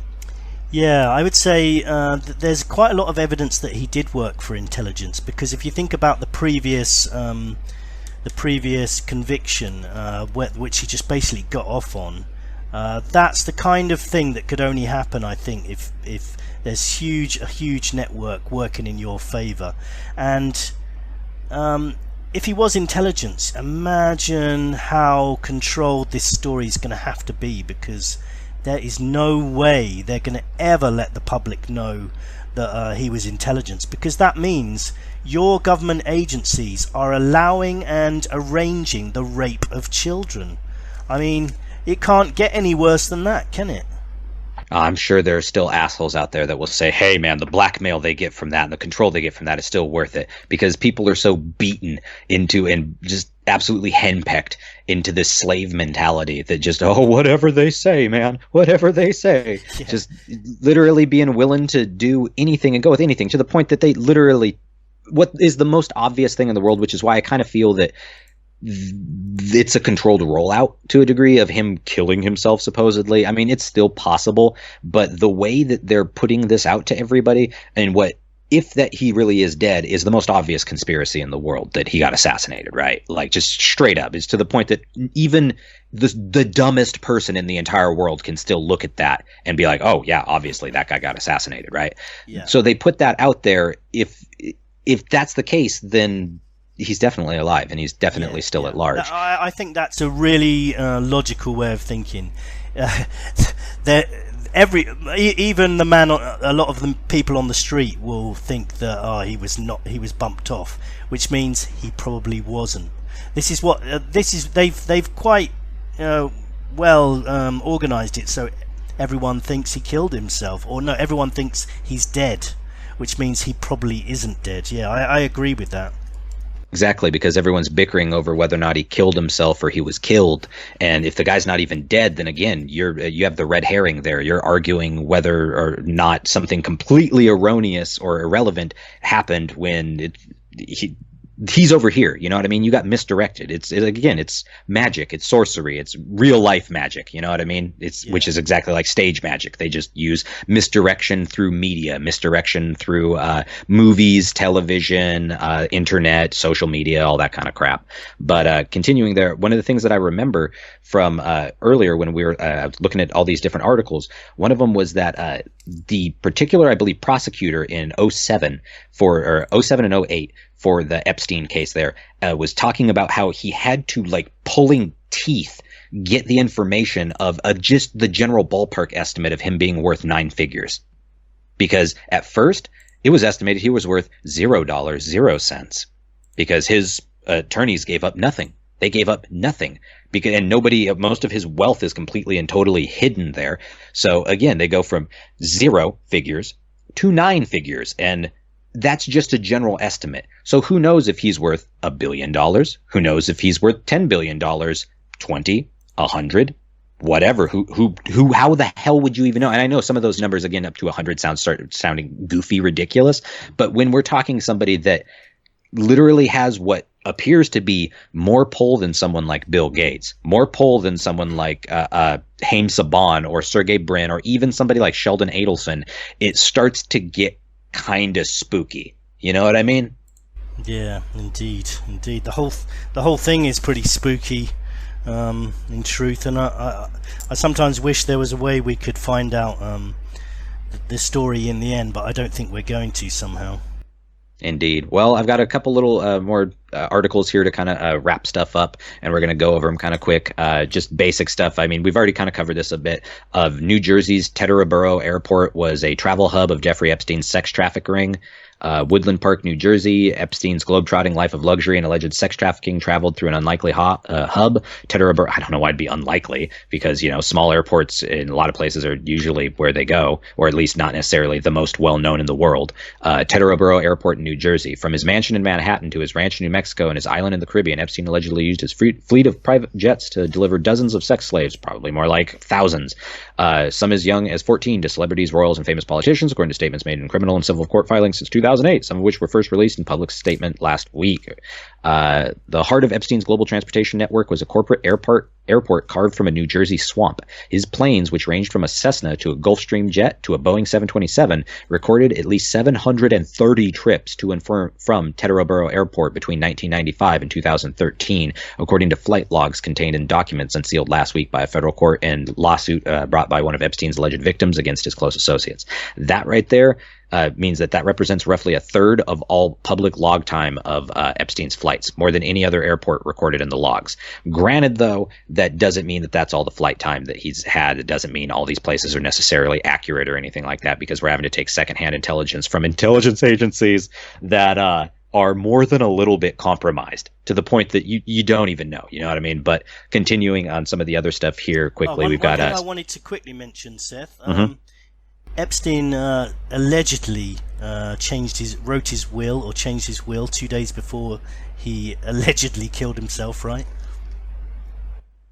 yeah, I would say that there's quite a lot of evidence that he did work for intelligence, because if you think about the previous conviction, which he just basically got off on, that's the kind of thing that could only happen, I think, if there's a huge network working in your favour. And if he was intelligence, imagine how controlled this story is going to have to be, because there is no way they're going to ever let the public know that he was intelligence, because that means your government agencies are allowing and arranging the rape of children. I mean, it can't get any worse than that, can it? I'm sure there are still assholes out there that will say, hey, man, the blackmail they get from that and the control they get from that is still worth it, because people are so beaten into and just absolutely henpecked into this slave mentality that just, oh, whatever they say, man, whatever they say. Yeah. Just literally being willing to do anything and go with anything, to the point that they literally, what is the most obvious thing in the world, which is why I kind of feel that it's a controlled rollout to a degree of him killing himself, supposedly. I mean, it's still possible, but the way that they're putting this out to everybody, and what if that he really is dead, is the most obvious conspiracy in the world, that he got assassinated, right? Like, just straight up. It's to the point that even the dumbest person in the entire world can still look at that and be like, oh yeah, obviously that guy got assassinated, right? Yeah. So they put that out there. If that's the case, then he's definitely alive, and he's definitely still at large. I think that's a really logical way of thinking. Even the man, a lot of the people on the street will think that he was bumped off, which means he probably wasn't. They've quite well organized it so everyone thinks he killed himself, or no, everyone thinks he's dead, which means he probably isn't dead. Yeah, I agree with that. Exactly, because everyone's bickering over whether or not he killed himself or he was killed. And if the guy's not even dead, then again, you have the red herring there. You're arguing whether or not something completely erroneous or irrelevant happened when he's over here. You know what I mean? You got misdirected. It's magic. It's sorcery. It's real life magic. You know what I mean? Which is exactly like stage magic. They just use misdirection through media, misdirection through movies, television, internet, social media, all that kind of crap. But continuing there, one of the things that I remember from earlier when we were looking at all these different articles, one of them was that the particular, I believe, prosecutor in 07 and 08 for the Epstein case there, was talking about how he had to, like, pulling teeth, get the information of just the general ballpark estimate of him being worth 9 figures. Because at first, it was estimated he was worth $0, 0 cents. Because his attorneys gave up nothing. They gave up nothing. And most of his wealth is completely and totally hidden there. So again, they go from 0 figures to 9 figures. And that's just a general estimate. So who knows if he's worth $1 billion? Who knows if he's worth $10 billion, 20, 100, whatever? How the hell would you even know? And I know some of those numbers, again, up to 100 start sounding goofy, ridiculous. But when we're talking somebody that literally has what appears to be more pull than someone like Bill Gates, more pull than someone like Haim Saban or Sergey Brin, or even somebody like Sheldon Adelson, it starts to get kind of spooky. You know what I mean? Yeah, indeed. The whole thing is pretty spooky, in truth. And I sometimes wish there was a way we could find out the story in the end, but I don't think we're going to somehow. Indeed. Well, I've got a couple little more articles here to kind of wrap stuff up, and we're going to go over them kind of quick. Just basic stuff. I mean, we've already kind of covered this a bit. Of New Jersey's Teterboro Airport was a travel hub of Jeffrey Epstein's sex traffic ring. Woodland Park, New Jersey, Epstein's globetrotting life of luxury and alleged sex trafficking traveled through an unlikely hub. Teterboro, I don't know why it'd be unlikely, because, you know, small airports in a lot of places are usually where they go, or at least not necessarily the most well-known in the world. Teterboro Airport in New Jersey. From his mansion in Manhattan to his ranch in New Mexico and his island in the Caribbean, Epstein allegedly used his fleet of private jets to deliver dozens of sex slaves, probably more like thousands. Some as young as 14 to celebrities, royals, and famous politicians, according to statements made in criminal and civil court filings since 2008, some of which were first released in public statement last week. The heart of Epstein's global transportation network was a corporate airport carved from a New Jersey swamp. His planes, which ranged from a Cessna to a Gulfstream jet to a Boeing 727, recorded at least 730 trips to and from Teterboro Airport between 1995 and 2013, according to flight logs contained in documents unsealed last week by a federal court and lawsuit brought by one of Epstein's alleged victims against his close associates. That right there, means that represents roughly a third of all public log time of Epstein's flights, more than any other airport recorded in the logs. Granted, though, that doesn't mean that that's all the flight time that he's had. It doesn't mean all these places are necessarily accurate or anything like that, because we're having to take secondhand intelligence from intelligence agencies that are more than a little bit compromised to the point that you don't even know. You know what I mean? But continuing on some of the other stuff here quickly, we've got... One thing I wanted to quickly mention, Seth. Epstein allegedly wrote his will 2 days before he allegedly killed himself, right?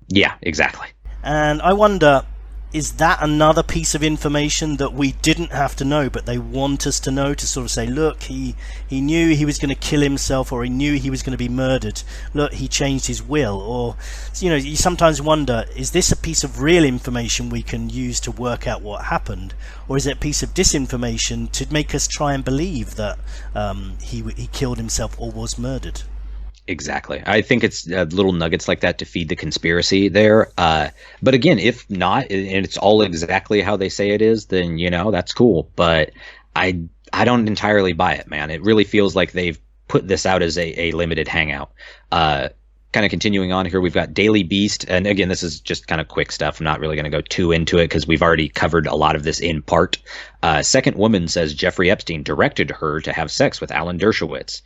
Yeah, exactly. And I wonder, is that another piece of information that we didn't have to know, but they want us to know, to sort of say, look, he knew he was going to kill himself, or he knew he was going to be murdered. Look, he changed his will. Or, you know, you sometimes wonder, is this a piece of real information we can use to work out what happened? Or is it a piece of disinformation to make us try and believe that he killed himself or was murdered? Exactly. I think it's little nuggets like that to feed the conspiracy there. But again, if not, and it's all exactly how they say it is, then, you know, that's cool. But I don't entirely buy it, man. It really feels like they've put this out as a limited hangout. Kind of continuing on here, we've got Daily Beast. And again, this is just kind of quick stuff. I'm not really going to go too into it because we've already covered a lot of this in part. Second woman says Jeffrey Epstein directed her to have sex with Alan Dershowitz.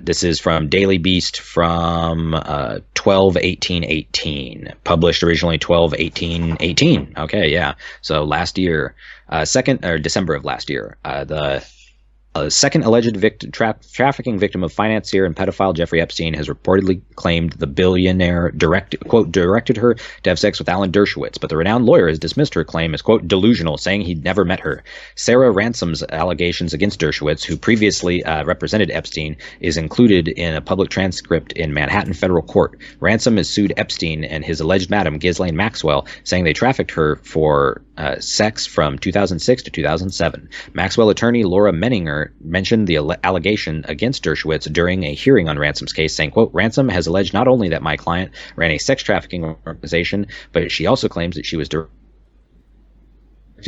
This is from Daily Beast from 12/18/18, published originally 12/18/18. Okay, yeah. So last year, December of last year, the second alleged trafficking victim of financier and pedophile Jeffrey Epstein has reportedly claimed the billionaire directed her to have sex with Alan Dershowitz, but the renowned lawyer has dismissed her claim as, quote, delusional, saying he'd never met her. Sarah Ransom's allegations against Dershowitz, who previously represented Epstein, is included in a public transcript in Manhattan federal court. Ransom has sued Epstein and his alleged madam, Ghislaine Maxwell, saying they trafficked her for sex from 2006 to 2007. Maxwell attorney Laura Menninger mentioned the allegation against Dershowitz during a hearing on Ransom's case, saying, quote, Ransom has alleged not only that my client ran a sex trafficking organization, but she also claims that she was directed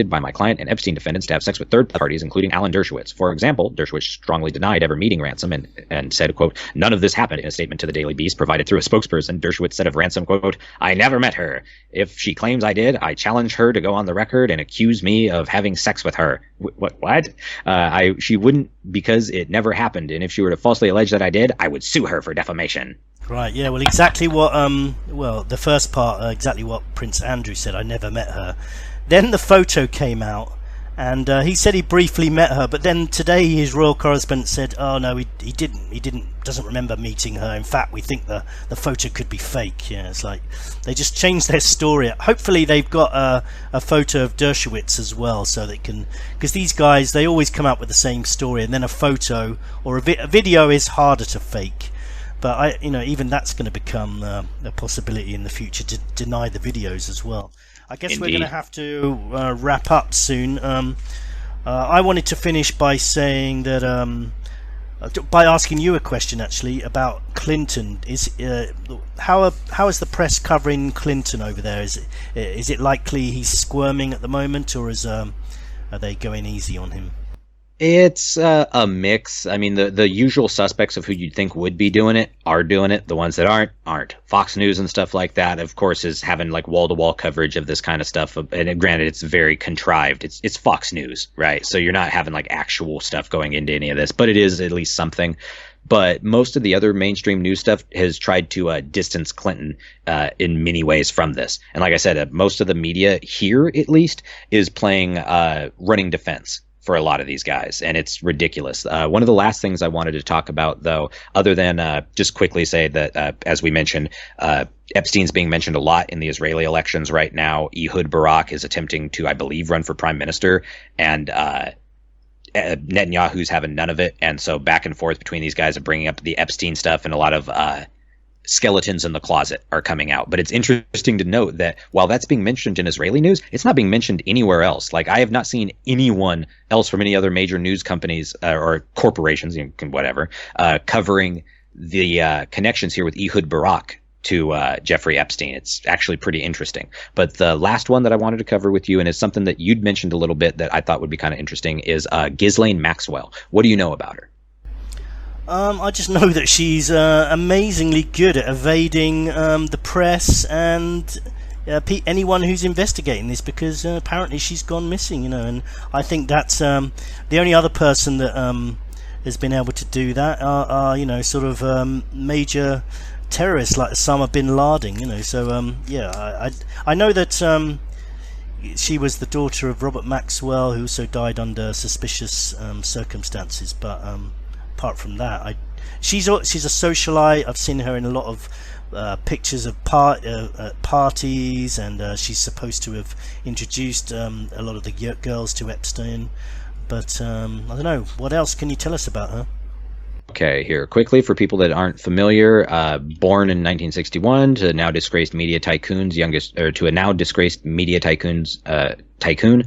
by my client and Epstein defendants to have sex with third parties, including Alan Dershowitz. For example, Dershowitz strongly denied ever meeting Ransom and said, quote, none of this happened in a statement to the Daily Beast provided through a spokesperson. Dershowitz said of Ransom, quote, I never met her. If she claims I did, I challenge her to go on the record and accuse me of having sex with her. What? She wouldn't, because it never happened. And if she were to falsely allege that I did, I would sue her for defamation. Right, yeah, well, exactly what, the first part, exactly what Prince Andrew said, I never met her. Then the photo came out, and he said he briefly met her, but then today his royal correspondent said, oh no, he doesn't remember meeting her. In fact, we think the photo could be fake. Yeah, it's like they just changed their story. Hopefully they've got a photo of Dershowitz as well, so they can, because these guys, they always come out with the same story, and then a photo or a video is harder to fake. But even that's going to become a possibility in the future, to deny the videos as well. I guess Indeed. We're going to have to wrap up soon. I wanted to finish by saying that, by asking you a question actually about Clinton. How is the press covering Clinton over there? Is it likely he's squirming at the moment, or are they going easy on him? It's a mix. I mean, the usual suspects of who you'd think would be doing it are doing it. The ones that aren't. Fox News and stuff like that, of course, is having like wall-to-wall coverage of this kind of stuff. And granted, it's very contrived. It's Fox News, right? So you're not having like actual stuff going into any of this, but it is at least something. But most of the other mainstream news stuff has tried to distance Clinton in many ways from this. And like I said, most of the media here, at least, is playing running defense for a lot of these guys, and it's ridiculous. One of the last things I wanted to talk about, though, other than just quickly say that, as we mentioned, Epstein's being mentioned a lot in the Israeli elections right now. Ehud Barak is attempting to, I believe, run for prime minister, and Netanyahu's having none of it. And so back and forth between these guys are bringing up the Epstein stuff, and a lot of skeletons in the closet are coming out. But it's interesting to note that while that's being mentioned in Israeli news, it's not being mentioned anywhere else. Like, I have not seen anyone else from any other major news companies or corporations, whatever, covering the connections here with Ehud Barak to Jeffrey Epstein. It's actually pretty interesting. But the last one that I wanted to cover with you, and it's something that you'd mentioned a little bit that I thought would be kind of interesting, is Ghislaine Maxwell. What do you know about her? I just know that she's amazingly good at evading the press and anyone who's investigating this, because apparently she's gone missing, and I think that's the only other person that has been able to do that are sort of major terrorists like Osama bin Laden, so I know that she was the daughter of Robert Maxwell, who also died under suspicious circumstances, but apart from that, she's a socialite. I've seen her in a lot of pictures of parties, and she's supposed to have introduced a lot of the girls to Epstein, but I don't know, what else can you tell us about her? Okay, here quickly for people that aren't familiar. Born in 1961 to now disgraced media tycoon's tycoon.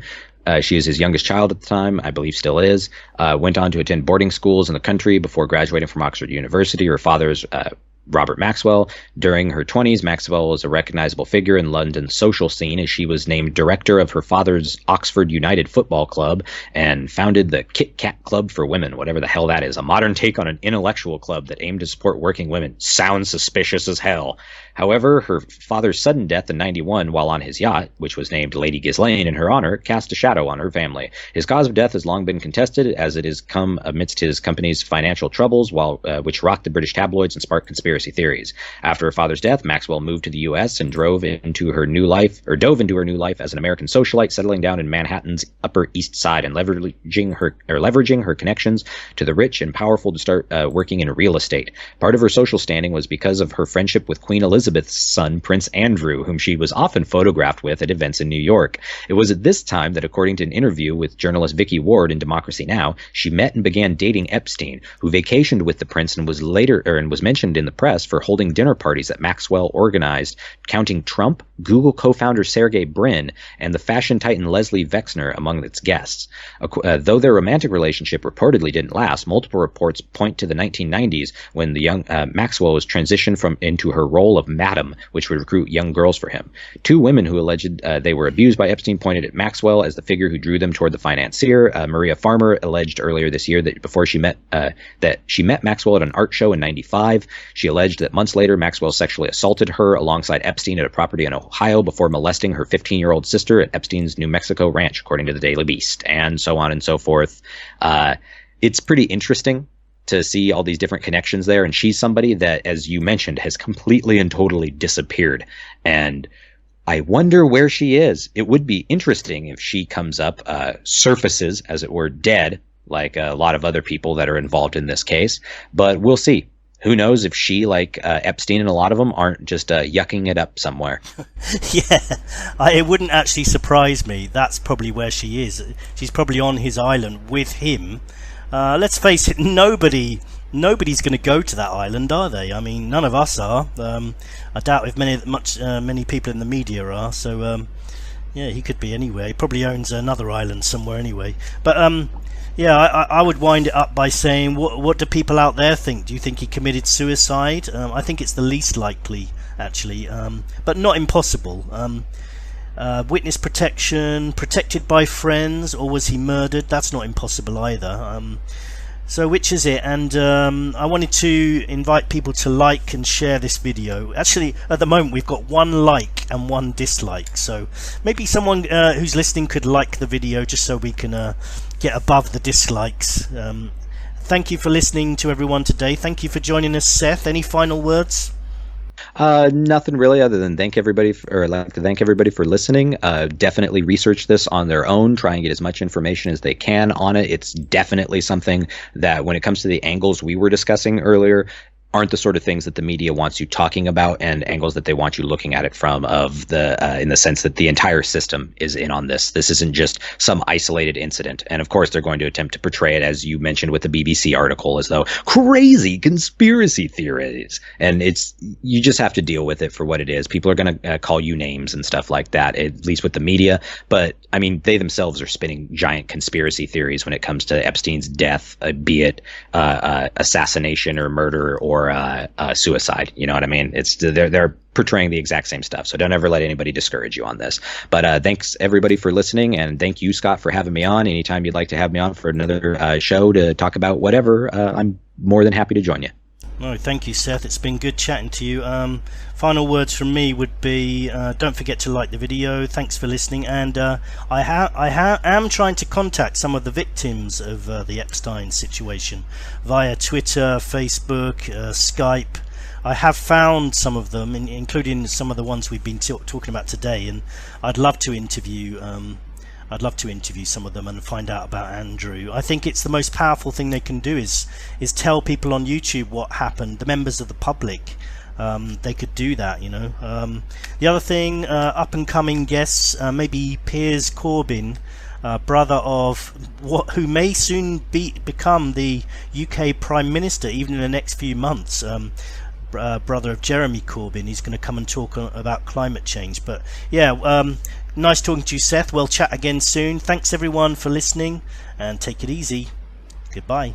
She is his youngest child at the time, I believe still is. Went on to attend boarding schools in the country before graduating from Oxford University. Her father's Robert Maxwell. During her 20s, Maxwell was a recognizable figure in London's social scene, as she was named director of her father's Oxford United Football Club and founded the Kit Kat Club for Women, whatever the hell that is, a modern take on an intellectual club that aimed to support working women. Sounds suspicious as hell. However, her father's sudden death in 91 while on his yacht, which was named Lady Ghislaine in her honor, cast a shadow on her family. His cause of death has long been contested, as it has come amidst his company's financial troubles, which rocked the British tabloids and sparked conspiracy theories. After her father's death, Maxwell moved to the U.S. and dove into her new life as an American socialite, settling down in Manhattan's Upper East Side and leveraging her connections to the rich and powerful to start working in real estate. Part of her social standing was because of her friendship with Queen Elizabeth's son, Prince Andrew, whom she was often photographed with at events in New York. It was at this time that, according to an interview with journalist Vicky Ward in Democracy Now!, she met and began dating Epstein, who vacationed with the prince and was mentioned in the press for holding dinner parties that Maxwell organized, counting Trump, Google co-founder Sergey Brin, and the fashion titan Leslie Wexner among its guests. Though their romantic relationship reportedly didn't last, multiple reports point to the 1990s when the young Maxwell was transitioned into her role of madam, which would recruit young girls for him. Two women who alleged they were abused by Epstein pointed at Maxwell as the figure who drew them toward the financier. Maria Farmer alleged earlier this year that before she met Maxwell at an art show in 95. She alleged that months later Maxwell sexually assaulted her alongside Epstein at a property in Ohio before molesting her 15-year-old sister at Epstein's New Mexico ranch, according to the Daily Beast, and so on and so forth. It's pretty interesting to see all these different connections there, and she's somebody that, as you mentioned, has completely and totally disappeared, and I wonder where she is. It would be interesting if she comes up, surfaces, as it were, dead, like a lot of other people that are involved in this case, but we'll see. Who knows if she, like Epstein and a lot of them, aren't just yucking it up somewhere. Yeah, it wouldn't actually surprise me. That's probably where she is. She's probably on his island with him. Let's face it, nobody's going to go to that island, are they? I mean, none of us are. I doubt if many people in the media are. So, yeah, he could be anywhere. He probably owns another island somewhere anyway. But yeah, I would wind it up by saying, what do people out there think? Do you think he committed suicide? I think it's the least likely, actually, but not impossible. Witness protection, protected by friends, or was he murdered? That's not impossible either. So which is it? And I wanted to invite people to like and share this video. Actually, at the moment we've got 1 like and 1 dislike, so maybe someone who's listening could like the video just so we can get above the dislikes. Thank you for listening to everyone today. Thank you for joining us, Seth. Any final words? Nothing really, other than I'd like to thank everybody for listening. Definitely research this on their own. Try and get as much information as they can on it. It's definitely something that, when it comes to the angles we were discussing earlier, aren't the sort of things that the media wants you talking about, and angles that they want you looking at it from, in the sense that the entire system is in on this. This isn't just some isolated incident. And of course, they're going to attempt to portray it, as you mentioned with the BBC article, as though crazy conspiracy theories. And you just have to deal with it for what it is. People are going to call you names and stuff like that, at least with the media. But I mean, they themselves are spinning giant conspiracy theories when it comes to Epstein's death, be it assassination or murder or or suicide. You know what I mean? They're portraying the exact same stuff. So don't ever let anybody discourage you on this. But thanks everybody for listening, and thank you, Scott, for having me on. Anytime you'd like to have me on for another show to talk about whatever, I'm more than happy to join you. Oh, thank you, Seth. It's been good chatting to you. Final words from me would be, don't forget to like the video. Thanks for listening. And I am trying to contact some of the victims of the Epstein situation via Twitter, Facebook, Skype. I have found some of them, including some of the ones we've been talking about today, and I'd love to interview. I'd love to interview some of them and find out about Andrew. I think it's the most powerful thing they can do is tell people on YouTube what happened. The members of the public, they could do that, you know. The other thing, up and coming guests, maybe Piers Corbyn, brother of who may soon become the UK Prime Minister, even in the next few months. Brother of Jeremy Corbyn. He's going to come and talk about climate change. But yeah, nice talking to you, Seth. We'll chat again soon. Thanks everyone for listening, and take it easy. Goodbye.